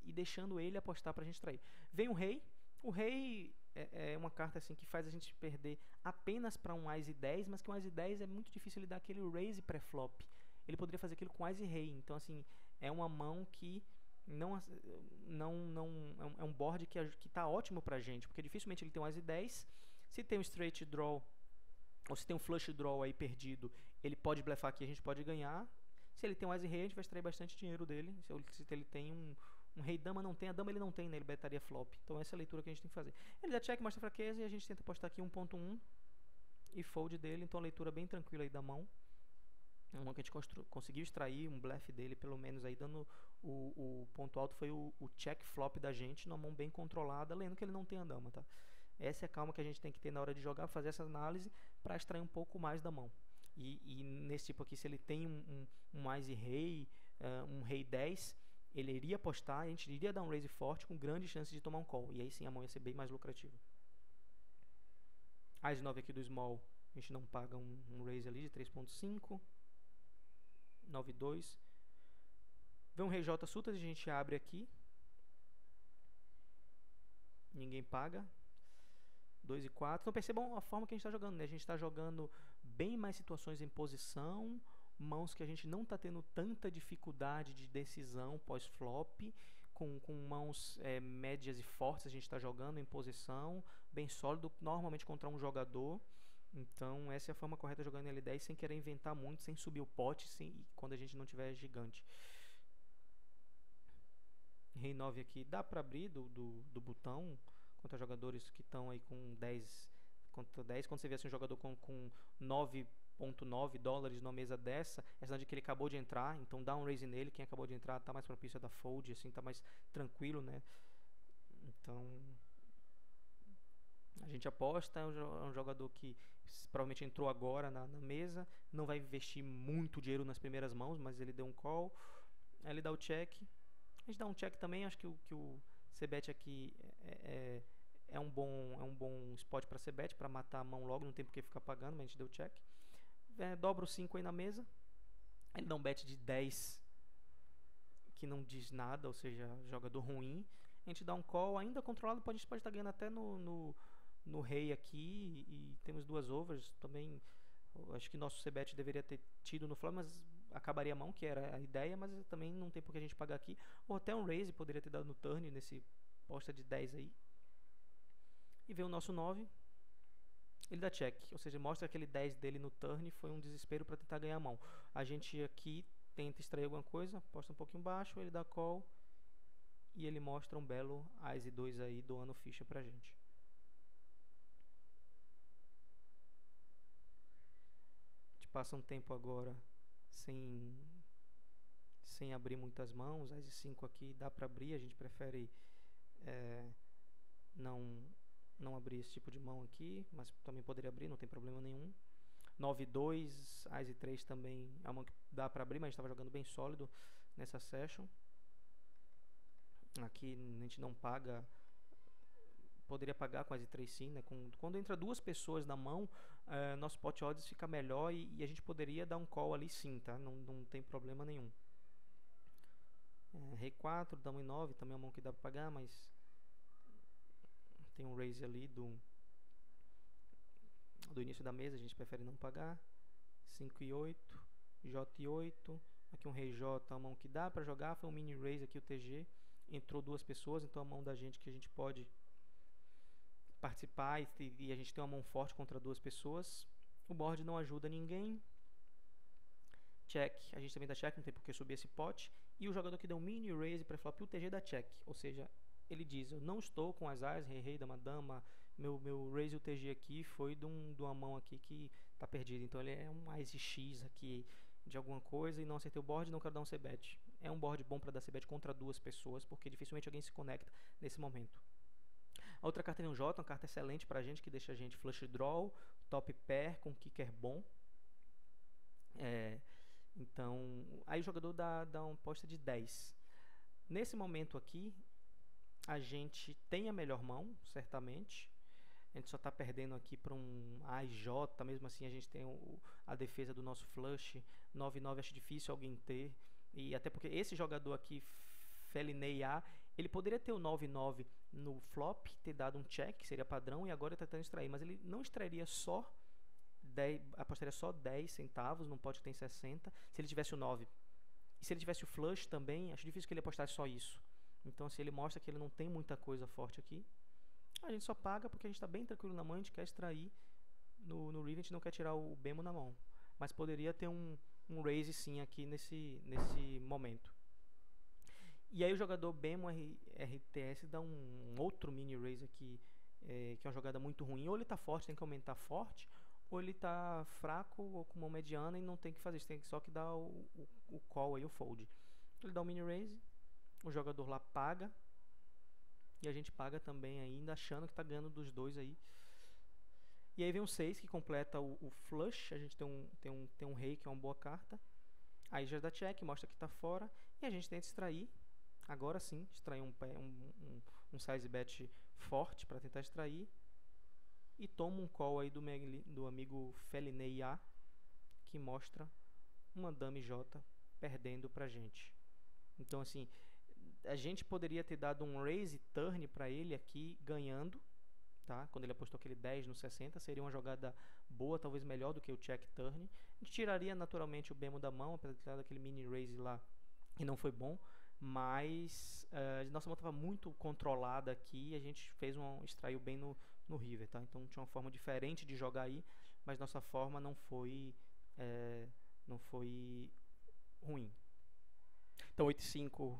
e deixando ele apostar pra gente trair. Vem o rei. O rei é uma carta assim que faz a gente perder apenas para um As e 10, mas que um As e 10 é muito difícil ele dar aquele raise pré-flop. Ele poderia fazer aquilo com As e rei. Então assim, é uma mão que é um board que está ótimo pra gente, porque dificilmente ele tem um As e 10. Se tem um straight draw ou se tem um flush draw aí perdido, ele pode blefar aqui, a gente pode ganhar. Se ele tem um As e rei, a gente vai extrair bastante dinheiro dele. Se ele tem um rei dama, não tem, a dama ele não tem, né? Ele betaria flop. Então essa é a leitura que a gente tem que fazer. Ele dá check, mostra fraqueza, e a gente tenta apostar aqui 1.1 e fold dele. Então a leitura bem tranquila aí da mão. É uma mão que a gente conseguiu extrair um blefe dele, pelo menos aí dando o ponto alto foi o check flop da gente, numa mão bem controlada, lendo que ele não tem a dama, tá? Essa é a calma que a gente tem que ter na hora de jogar, fazer essa análise para extrair um pouco mais da mão. E nesse tipo aqui, se ele tem um mais e rei, um rei 10, ele iria apostar, a gente iria dar um raise forte com grande chance de tomar um call. E aí sim a mão ia ser bem mais lucrativa. As 9 aqui do small, a gente não paga um raise ali de 3.5. 9-2. Vem um rei J sutas, a gente abre aqui. Ninguém paga. 2 e 4. Então percebam a forma que a gente está jogando, né? A gente está jogando bem mais situações em posição, mãos que a gente não está tendo tanta dificuldade de decisão pós-flop, com mãos médias e fortes, a gente está jogando em posição, bem sólido, normalmente contra um jogador. Então essa é a forma correta jogando em L10, sem querer inventar muito, sem subir o pote, quando a gente não tiver gigante. Rei 9 aqui, dá para abrir do botão contra jogadores que estão aí com 10 contra 10. Quando você vê assim, um jogador com 9,9 dólares numa mesa dessa, é sinal de que ele acabou de entrar, então dá um raise nele. Quem acabou de entrar tá mais propício a dar fold, assim, tá mais tranquilo, né? Então a gente aposta, é um jogador que provavelmente entrou agora na mesa, não vai investir muito dinheiro nas primeiras mãos, mas ele deu um call, aí ele dá o check. A gente dá um check também, acho que o C-bet aqui é um bom spot para C-bet, para matar a mão logo, não tem por que ficar pagando, mas a gente deu check. Dobra o 5 aí na mesa, ele dá um bet de 10, que não diz nada, ou seja, jogador ruim. A gente dá um call, ainda controlado, a gente pode estar ganhando até no rei aqui, e temos 2 overs também. Acho que nosso C-bet deveria ter tido no flop, mas acabaria a mão, que era a ideia, mas também não tem por que a gente pagar aqui. Ou até um raise poderia ter dado no turn, nesse posta de 10 aí. E vem o nosso 9, ele dá check, ou seja, mostra aquele 10 dele no turn, foi um desespero para tentar ganhar a mão. A gente aqui tenta extrair alguma coisa, posta um pouquinho baixo, ele dá call, e ele mostra um belo As e 2 aí, doando ficha pra gente. Passa um tempo agora sem abrir muitas mãos. As e 5 aqui dá para abrir, a gente prefere não abrir esse tipo de mão aqui, mas também poderia abrir, não tem problema nenhum. 9 e 2, As e 3 também é uma mão que dá para abrir, mas a gente estava jogando bem sólido nessa session. Aqui a gente não paga, poderia pagar com As e 3 sim, né? Quando entra 2 pessoas na mão, nosso pot odds fica melhor, e a gente poderia dar um call ali sim, tá? Não tem problema nenhum. Rei 4, dama e 9, também é uma mão que dá para pagar, mas tem um raise ali do início da mesa, a gente prefere não pagar. 5 e 8, J e 8, aqui um rei J, uma mão que dá para jogar, foi um mini raise aqui o TG, entrou 2 pessoas, então a mão da gente que a gente pode participar, e a gente tem uma mão forte contra 2 pessoas. O board não ajuda ninguém. Check, a gente também dá check, não tem por que subir esse pote. E o jogador que deu um mini raise para flop, o TG dá check, ou seja, ele diz: eu não estou com as As, rei, dama, dama, meu raise o TG aqui foi de uma mão aqui que tá perdida, então ele é um As X aqui de alguma coisa, e não acertei o board, não quero dar um C-bet. É um board bom para dar C-bet contra 2 pessoas, porque dificilmente alguém se conecta nesse momento. A outra carta é um J, uma carta excelente pra gente, que deixa a gente flush draw, top pair com kicker bom. Então, aí o jogador dá uma aposta de 10. Nesse momento aqui, a gente tem a melhor mão, certamente. A gente só está perdendo aqui para um AJ, mesmo assim a gente tem a defesa do nosso flush. 9-9 acho difícil alguém ter. E até porque esse jogador aqui, Felinei A, ele poderia ter o 9-9 no flop, ter dado um check, seria padrão, e agora ele está tentando extrair. Mas ele não extrairia só 10, apostaria só 10 centavos num pote que tem 60, se ele tivesse o 9. E se ele tivesse o flush também, acho difícil que ele apostasse só isso. Então assim, ele mostra que ele não tem muita coisa forte aqui. A gente só paga porque a gente está bem tranquilo na mão, a gente quer extrair no river, a gente não quer tirar o Bemo na mão. Mas poderia ter um raise sim aqui nesse momento. E aí o jogador Bemo RTS dá um outro mini raise aqui, que é uma jogada muito ruim. Ou ele está forte, tem que aumentar forte, ou ele está fraco ou com mão mediana e não tem que fazer isso, tem só que dar o call aí, o fold. Ele dá um mini raise, o jogador lá paga, e a gente paga também ainda, achando que está ganhando dos dois aí. E aí vem um 6 que completa o flush, a gente tem um rei que é uma boa carta. Aí já dá check, mostra que está fora, e a gente tenta extrair. Agora sim, extrair um size bet forte para tentar extrair. E toma um call aí do amigo Felinei A, que mostra uma dame J perdendo pra gente. Então assim, a gente poderia ter dado um raise turn para ele aqui ganhando, tá? Quando ele apostou aquele 10 no 60, seria uma jogada boa, talvez melhor do que o check turn. A gente tiraria naturalmente o bemo da mão, apesar daquele mini raise lá e não foi bom, mas nossa mão estava muito controlada aqui e a gente extraiu bem no river, tá? Então tinha uma forma diferente de jogar aí, mas nossa forma não foi ruim. Então 8-5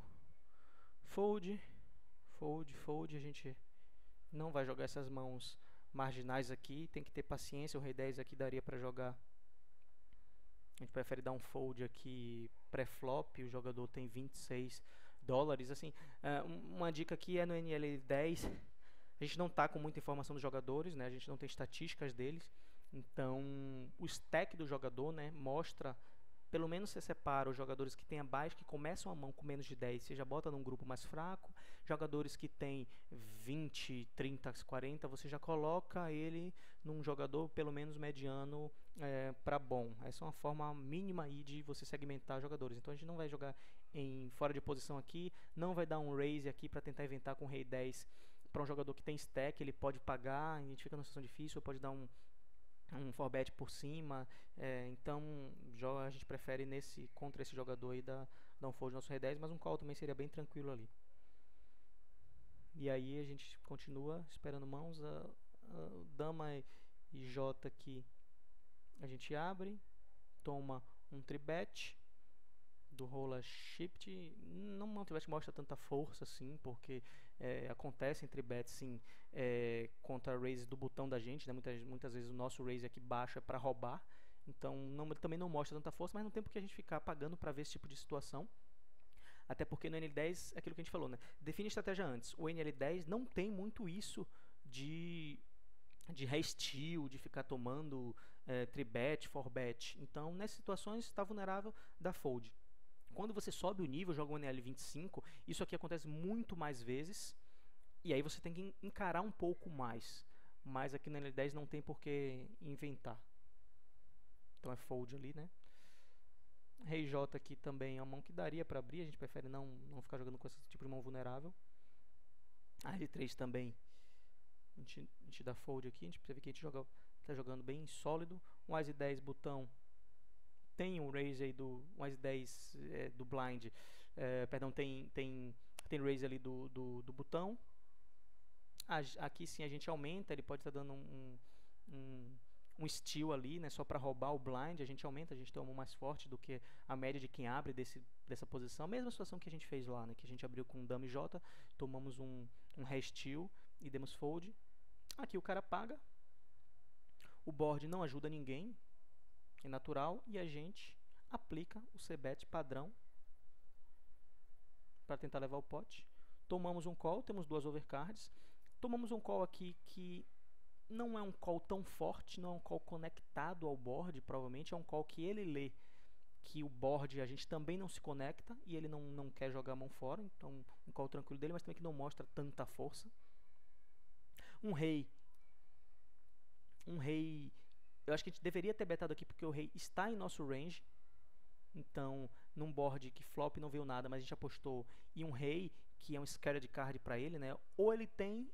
fold, fold, a gente não vai jogar essas mãos marginais aqui, tem que ter paciência, o rei 10 aqui daria para jogar. A gente prefere dar um fold aqui pré-flop, o jogador tem $26. Assim, uma dica aqui é no NL10, a gente não está com muita informação dos jogadores, né? A gente não tem estatísticas deles, então o stack do jogador, né, mostra, pelo menos você separa os jogadores que têm abaixo, que começam a mão com menos de 10, você já bota num grupo mais fraco. Jogadores que têm 20, 30, 40, você já coloca ele num jogador pelo menos mediano para bom. Essa é uma forma mínima aí de você segmentar jogadores. Então a gente não vai jogar fora de posição aqui, não vai dar um raise aqui para tentar inventar com o rei 10 para um jogador que tem stack, ele pode pagar, a gente fica numa situação difícil, pode dar um 4bet por cima, então a gente prefere contra esse jogador aí dar um fold no nosso rei 10, mas um call também seria bem tranquilo ali. E aí a gente continua esperando mãos, dama e J aqui a gente abre, toma um tribet do rola shift, não é um tribet que mostra tanta força assim, porque acontece em tribet sim, contra raises do botão da gente, né? Muitas vezes o nosso raise aqui baixo é para roubar, então também não mostra tanta força, mas não tem porque a gente ficar pagando para ver esse tipo de situação. Até porque no NL10 é aquilo que a gente falou, né? Define estratégia antes. O NL10 não tem muito isso de re-steal, de ficar tomando tribet, forbet. Então, nessas situações, está vulnerável da fold. Quando você sobe o nível, joga um NL25, isso aqui acontece muito mais vezes. E aí você tem que encarar um pouco mais. Mas aqui no NL10 não tem por que inventar. Então é fold ali, né? Rei J aqui também é uma mão que daria para abrir, a gente prefere não ficar jogando com esse tipo de mão vulnerável. A L3 também, a gente dá fold aqui, a gente percebe que a gente está jogando bem sólido. Um As 10 botão, tem um raise aí um As 10 do blind, perdão, tem raise ali do botão. Aqui sim a gente aumenta, ele pode estar dando um steal ali, né, só para roubar o blind, a gente aumenta, a gente tem uma mão mais forte do que a média de quem abre dessa posição. Mesma situação que a gente fez lá, né, que a gente abriu com dama e J, tomamos um re-steal e demos fold. Aqui o cara paga, o board não ajuda ninguém, é natural, e a gente aplica o c-bet padrão para tentar levar o pote. Tomamos um call, temos duas overcards, tomamos um call aqui que não é um call tão forte, não é um call conectado ao board, provavelmente é um call que ele lê que o board a gente também não se conecta e ele não quer jogar a mão fora, então um call tranquilo dele, mas também que não mostra tanta força. Um rei, eu acho que a gente deveria ter betado aqui porque o rei está em nosso range, então num board que flop não veio nada, mas a gente apostou, e um rei que é um scared card para ele, né? Ou ele tem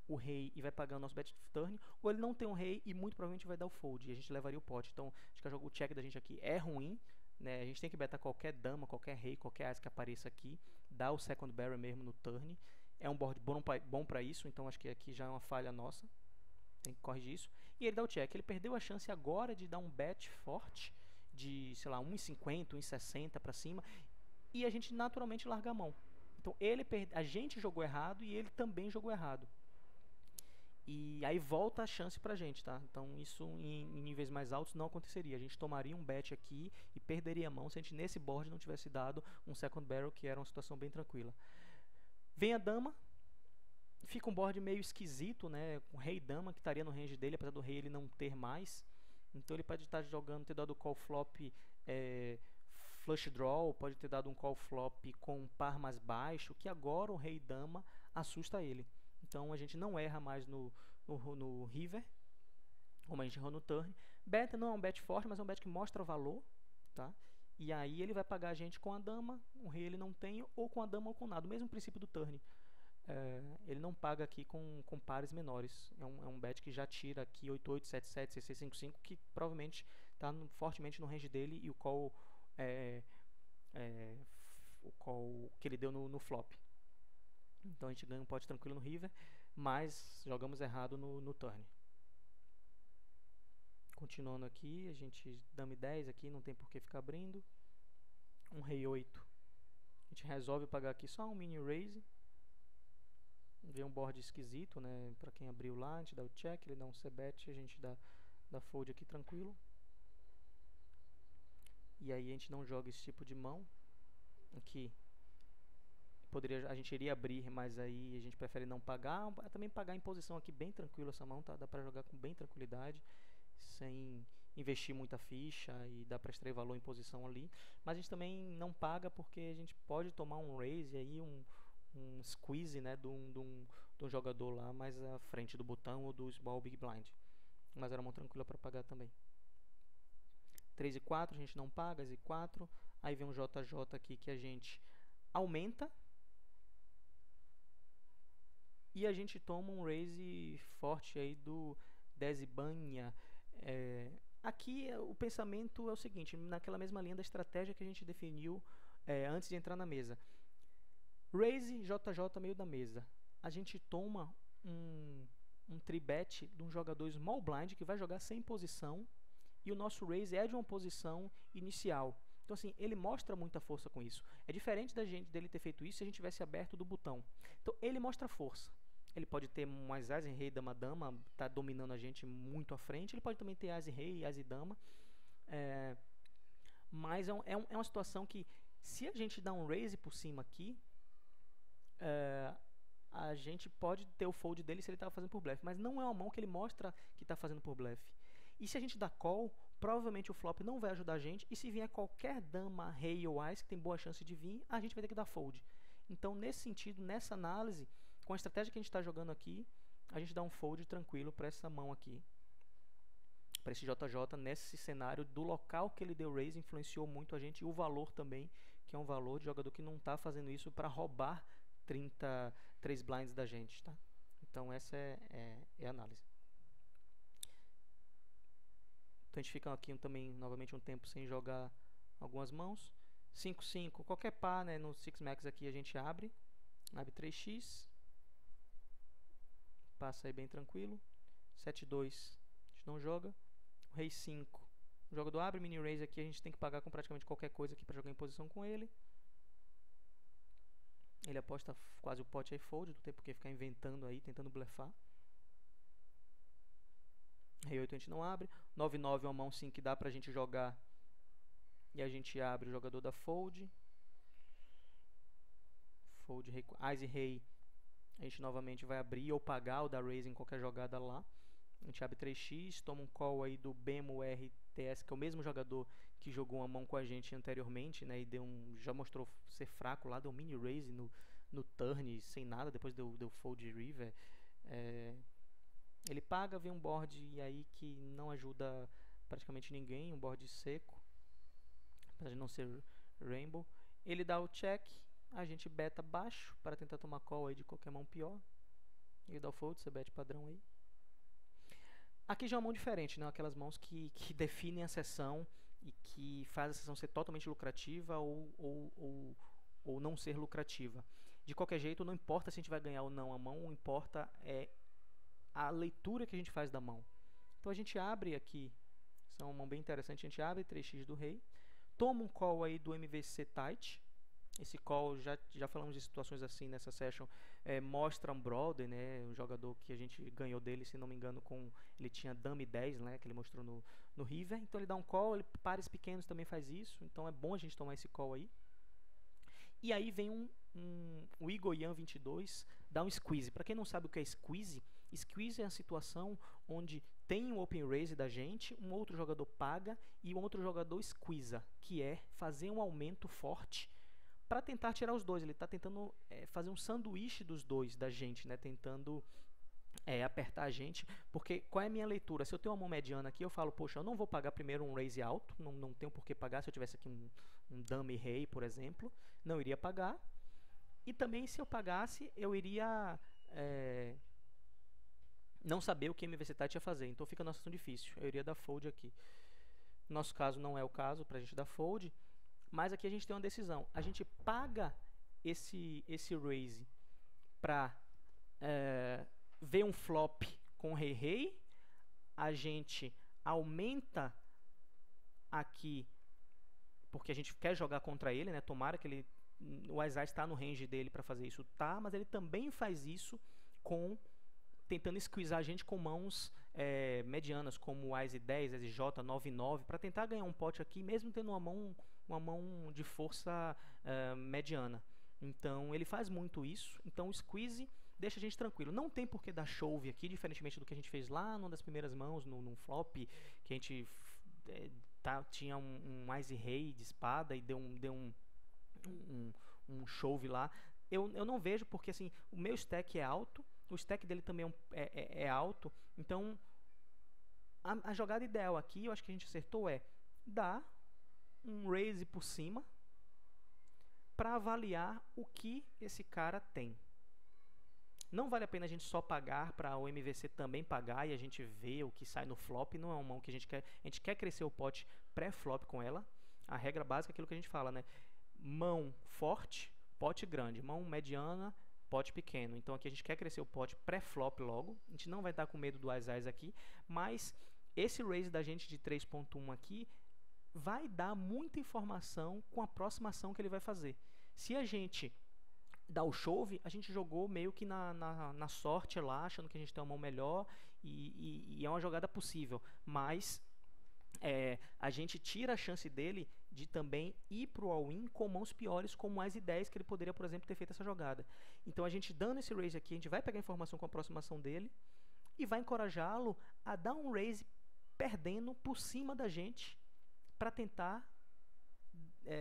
o rei e vai pagar o nosso bet turn, ou ele não tem um rei e muito provavelmente vai dar o fold e a gente levaria o pote. Então acho que o check da gente aqui é ruim, né? A gente tem que betar qualquer dama, qualquer rei, qualquer as que apareça aqui, dar o second barrel mesmo no turn. É um board bom para isso, então acho que aqui já é uma falha nossa, tem que corrigir isso. E ele dá o check, ele perdeu a chance agora de dar um bet forte de, sei lá, 1,50, 1,60 para cima, e a gente naturalmente larga a mão. Então a gente jogou errado e ele também jogou errado. E aí volta a chance pra gente, tá? Então isso em níveis mais altos não aconteceria. A gente tomaria um bet aqui e perderia a mão se a gente nesse board não tivesse dado um second barrel, que era uma situação bem tranquila. Vem a dama, fica um board meio esquisito, né? Com rei e dama, que estaria no range dele, apesar do rei ele não ter mais. Então ele pode estar jogando, ter dado call flop flush draw, pode ter dado um call flop com um par mais baixo, que agora o rei e dama assusta ele. Então a gente não erra mais no river, como a gente errou no turn. Beta não é um bet forte, mas é um bet que mostra o valor, tá? E aí ele vai pagar a gente com a dama, o rei ele não tem, ou com a dama ou com nada. O mesmo princípio do turn. Ele não paga aqui com pares menores. É um bet que já tira aqui 88, 77, 66, 55, que provavelmente tá fortemente no range dele, e o call o call que ele deu no flop. Então a gente ganha um pot tranquilo no river, mas jogamos errado no turn. Continuando aqui, a gente dame 10 aqui, não tem por que ficar abrindo. Um rei 8. A gente resolve pagar aqui só um mini raise. Vê um board esquisito, né? Pra quem abriu lá, a gente dá o check, ele dá um c-bet, a gente dá fold aqui tranquilo. E aí a gente não joga esse tipo de mão. Aqui a gente iria abrir, mas aí a gente prefere não pagar. Também pagar em posição aqui bem tranquilo essa mão, tá? Dá pra jogar com bem tranquilidade, sem investir muita ficha, e dá pra extrair valor em posição ali. Mas a gente também não paga porque a gente pode tomar um raise aí, um squeeze, né, de um jogador lá mais à frente do botão ou do small big blind. Mas era uma mão tranquila para pagar também. 3 e 4 a gente não paga, e 4. Aí vem um JJ aqui que a gente aumenta. E a gente toma um raise forte aí do Desibanha. Aqui o pensamento é o seguinte, naquela mesma linha da estratégia que a gente definiu antes de entrar na mesa. Raise JJ meio da mesa. A gente toma um tribet de um jogador small blind que vai jogar sem posição, e o nosso raise é de uma posição inicial. Então assim, ele mostra muita força com isso. É diferente dele ter feito isso se a gente tivesse aberto do botão. Então ele mostra força. Ele pode ter mais as em rei, dama, dama, tá dominando a gente muito à frente. Ele pode também ter as em rei, as e dama. Mas é uma situação que, se a gente dá um raise por cima aqui, a gente pode ter o fold dele se ele estava fazendo por blefe, mas não é uma mão que ele mostra que está fazendo por blefe. E se a gente dá call, provavelmente o flop não vai ajudar a gente, e se vier qualquer dama, rei ou as que tem boa chance de vir, a gente vai ter que dar fold. Então, nesse sentido, nessa análise, com a estratégia que a gente está jogando aqui, a gente dá um fold tranquilo para essa mão aqui, para esse JJ, nesse cenário do local que ele deu raise, influenciou muito a gente, e o valor também, que é um valor de jogador que não está fazendo isso para roubar 33 blinds da gente, tá? Então essa é a análise. Então a gente fica aqui também novamente um tempo sem jogar algumas mãos. 5-5, qualquer par, né, no 6max aqui a gente abre 3x, passa aí bem tranquilo. 7-2 a gente não joga. O rei 5, o jogador abre, mini raise aqui, a gente tem que pagar com praticamente qualquer coisa aqui para jogar em posição com ele. Ele aposta quase o pote aí fold, não tem por que ficar inventando aí, tentando blefar. Rei 8 a gente não abre. 9-9 é uma mão sim que dá pra gente jogar. E a gente abre, o jogador da fold. Fold, rei, as e rei. A gente novamente vai abrir ou pagar ou dar raise em qualquer jogada lá. A gente abre 3x, toma um call aí do Bemo RTS, que é o mesmo jogador que jogou uma mão com a gente anteriormente, né? E já mostrou ser fraco lá, deu um mini raise no turn, sem nada, depois deu fold river. Ele paga, vem um board e aí que não ajuda praticamente ninguém, um board seco, apesar de não ser rainbow. Ele dá o check, a gente beta baixo para tentar tomar call aí de qualquer mão pior. Ele dá o fold, você bet padrão aí. Aqui já é uma mão diferente, né? Aquelas mãos que definem a sessão e que faz a sessão ser totalmente lucrativa ou não ser lucrativa. De qualquer jeito, não importa se a gente vai ganhar ou não a mão, o que importa é a leitura que a gente faz da mão. Então a gente abre aqui, essa é uma mão bem interessante, a gente abre 3x do rei, toma um call aí do MVC tight. Esse call, já falamos de situações assim nessa session, mostra um brother, né, um jogador que a gente ganhou dele, se não me engano, ele tinha dame 10, né, que ele mostrou no river. Então ele dá um call, pares pequenos também faz isso, então é bom a gente tomar esse call aí. E aí vem o Igor Yan 22, dá um squeeze. Para quem não sabe o que é squeeze, squeeze é a situação onde tem um open raise da gente, um outro jogador paga e um outro jogador squeeza, que é fazer um aumento forte para tentar tirar os dois. Ele está tentando fazer um sanduíche dos dois da gente, né? Tentando apertar a gente, porque qual é a minha leitura? Se eu tenho uma mão mediana aqui, eu falo, poxa, eu não vou pagar primeiro um raise alto, não tenho por que pagar. Se eu tivesse aqui um dame rei, por exemplo, não iria pagar. E também, se eu pagasse, eu iria não saber o que MVC Tight ia fazer, então fica uma situação difícil. Eu iria dar fold aqui. No nosso caso não é o caso para a gente dar fold, mas aqui a gente tem uma decisão. A gente paga esse raise para ver um flop com rei-rei, a gente aumenta aqui porque a gente quer jogar contra ele, né? Tomara que ele, o As está no range dele para fazer isso, tá? Mas ele também faz isso tentando squeezar a gente com mãos medianas, como o As 10, As J, 9 9, para tentar ganhar um pote aqui, mesmo tendo uma mão de força mediana. Então ele faz muito isso. Então o squeeze deixa a gente tranquilo. Não tem por que dar shove aqui, diferentemente do que a gente fez lá numa das primeiras mãos, num flop, que a gente tinha um As e rei de espada e deu um shove lá. Eu não vejo, porque assim, o meu stack é alto, o stack dele também é alto. Então a jogada ideal aqui, eu acho que a gente acertou, dar um raise por cima para avaliar o que esse cara tem. Não vale a pena a gente só pagar para o MVC também pagar e a gente ver o que sai no flop. Não é uma mão que a gente quer crescer o pote pré-flop com ela. A regra básica é aquilo que a gente fala, né? Mão forte, pote grande. Mão mediana, pote pequeno. Então aqui a gente quer crescer o pote pré-flop logo. A gente não vai estar com medo do As aqui, mas esse raise da gente de 3.1 aqui vai dar muita informação com a próxima ação que ele vai fazer. Se a gente dá o shove, a gente jogou meio que na sorte lá, achando que a gente tem uma mão melhor e é uma jogada possível, mas a gente tira a chance dele de também ir pro all-in com mãos piores, como As e 10, que ele poderia, por exemplo, ter feito essa jogada. Então a gente dando esse raise aqui, a gente vai pegar informação com a aproximação dele e vai encorajá-lo a dar um raise perdendo por cima da gente para tentar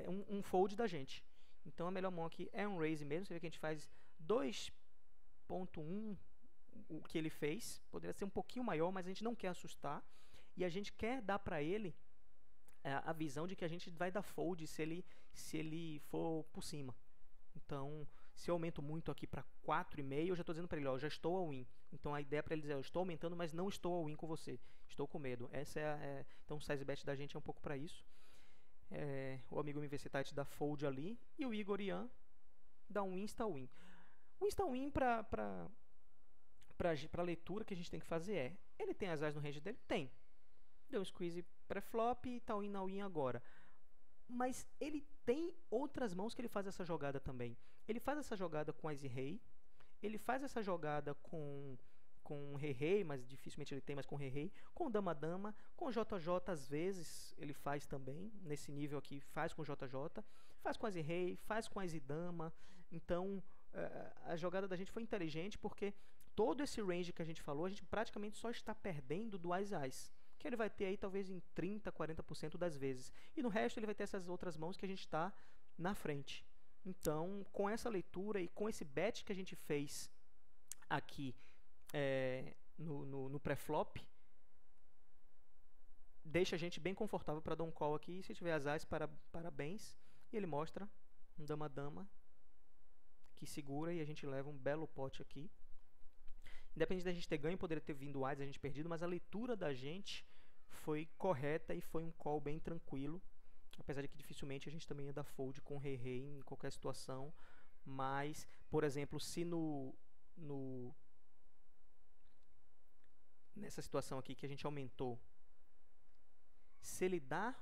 um fold da gente. Então a melhor mão aqui é um raise mesmo. Você vê que a gente faz 2.1, o que ele fez. Poderia ser um pouquinho maior, mas a gente não quer assustar. E a gente quer dar para ele a visão de que a gente vai dar fold se ele for por cima. Então, se eu aumento muito aqui para 4,5, eu já estou dizendo para ele, ó, já estou all-in. Então a ideia para ele dizer, eu estou aumentando, mas não estou all-in com você. Estou com medo. Então o size bet da gente é um pouco para isso. O amigo MVC Tight dá fold ali e o Igor Ian dá um insta-win. O insta-win para leitura que a gente tem que fazer ele tem as As no range dele? Tem. Deu um squeeze pré-flop e tá win na win agora. Mas ele tem outras mãos que ele faz essa jogada também. Ele faz essa jogada com As e rei. Ele faz essa jogada com rei-rei, mas dificilmente ele tem mais com rei-rei, com dama-dama, com JJ às vezes ele faz também, nesse nível aqui faz com JJ, faz com As e rei, faz com As e dama. Então a jogada da gente foi inteligente, porque todo esse range que a gente falou, a gente praticamente só está perdendo do As, que ele vai ter aí talvez em 30, 40% das vezes, e no resto ele vai ter essas outras mãos que a gente está na frente. Então, com essa leitura e com esse bet que a gente fez aqui no pré-flop, deixa a gente bem confortável para dar um call aqui. Se tiver as As, parabéns. E ele mostra um dama-dama que segura e a gente leva um belo pote aqui. Independente da gente ter ganho, poderia ter vindo As, a gente perdido, mas a leitura da gente foi correta e foi um call bem tranquilo. Apesar de que dificilmente a gente também ia dar fold com rei-rei em qualquer situação. Mas, por exemplo, se nessa situação aqui que a gente aumentou, se ele dá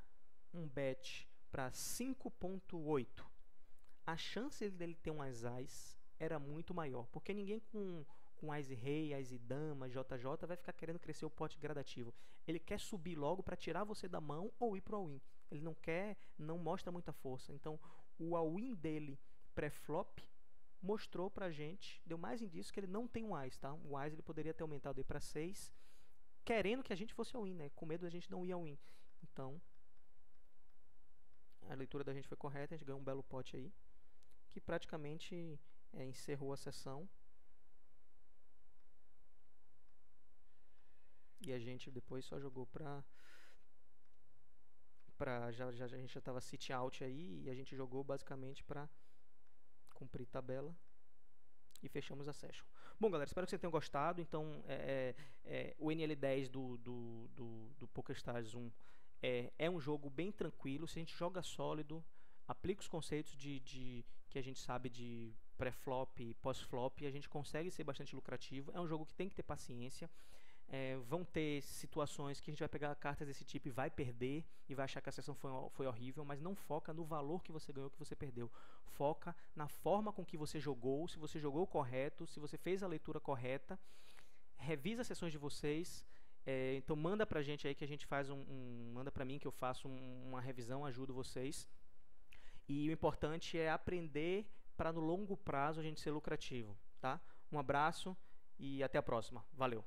um bet para 5.8, a chance dele ter um As era muito maior, porque ninguém com As e rei, As e dama, JJ vai ficar querendo crescer o pote gradativo. Ele quer subir logo para tirar você da mão ou ir pro all-in. Ele não mostra muita força. Então o all-in dele pré-flop mostrou pra gente, deu mais indícios que ele não tem um As, tá? O As ele poderia ter aumentado aí para 6, querendo que a gente fosse all-in, né? Com medo da gente não ir all-in. Então a leitura da gente foi correta, a gente ganhou um belo pote aí, que praticamente encerrou a sessão. E a gente depois só jogou a gente já estava sit out aí, e a gente jogou basicamente para cumprir tabela e fechamos a session. Bom, galera, espero que vocês tenham gostado. Então o NL10 do PokerStars 1 É um jogo bem tranquilo, se a gente joga sólido, aplica os conceitos que a gente sabe de pré-flop e pós-flop, a gente consegue ser bastante lucrativo. É um jogo que tem que ter paciência. Vão ter situações que a gente vai pegar cartas desse tipo e vai perder e vai achar que a sessão foi horrível, mas não foca no valor que você ganhou, que você perdeu. Foca na forma com que você jogou, se você jogou correto, se você fez a leitura correta. Revisa as sessões de vocês. Então manda pra gente aí que a gente faz manda pra mim que eu faço uma revisão, ajudo vocês. E o importante é aprender para no longo prazo a gente ser lucrativo, tá? Um abraço e até a próxima. Valeu!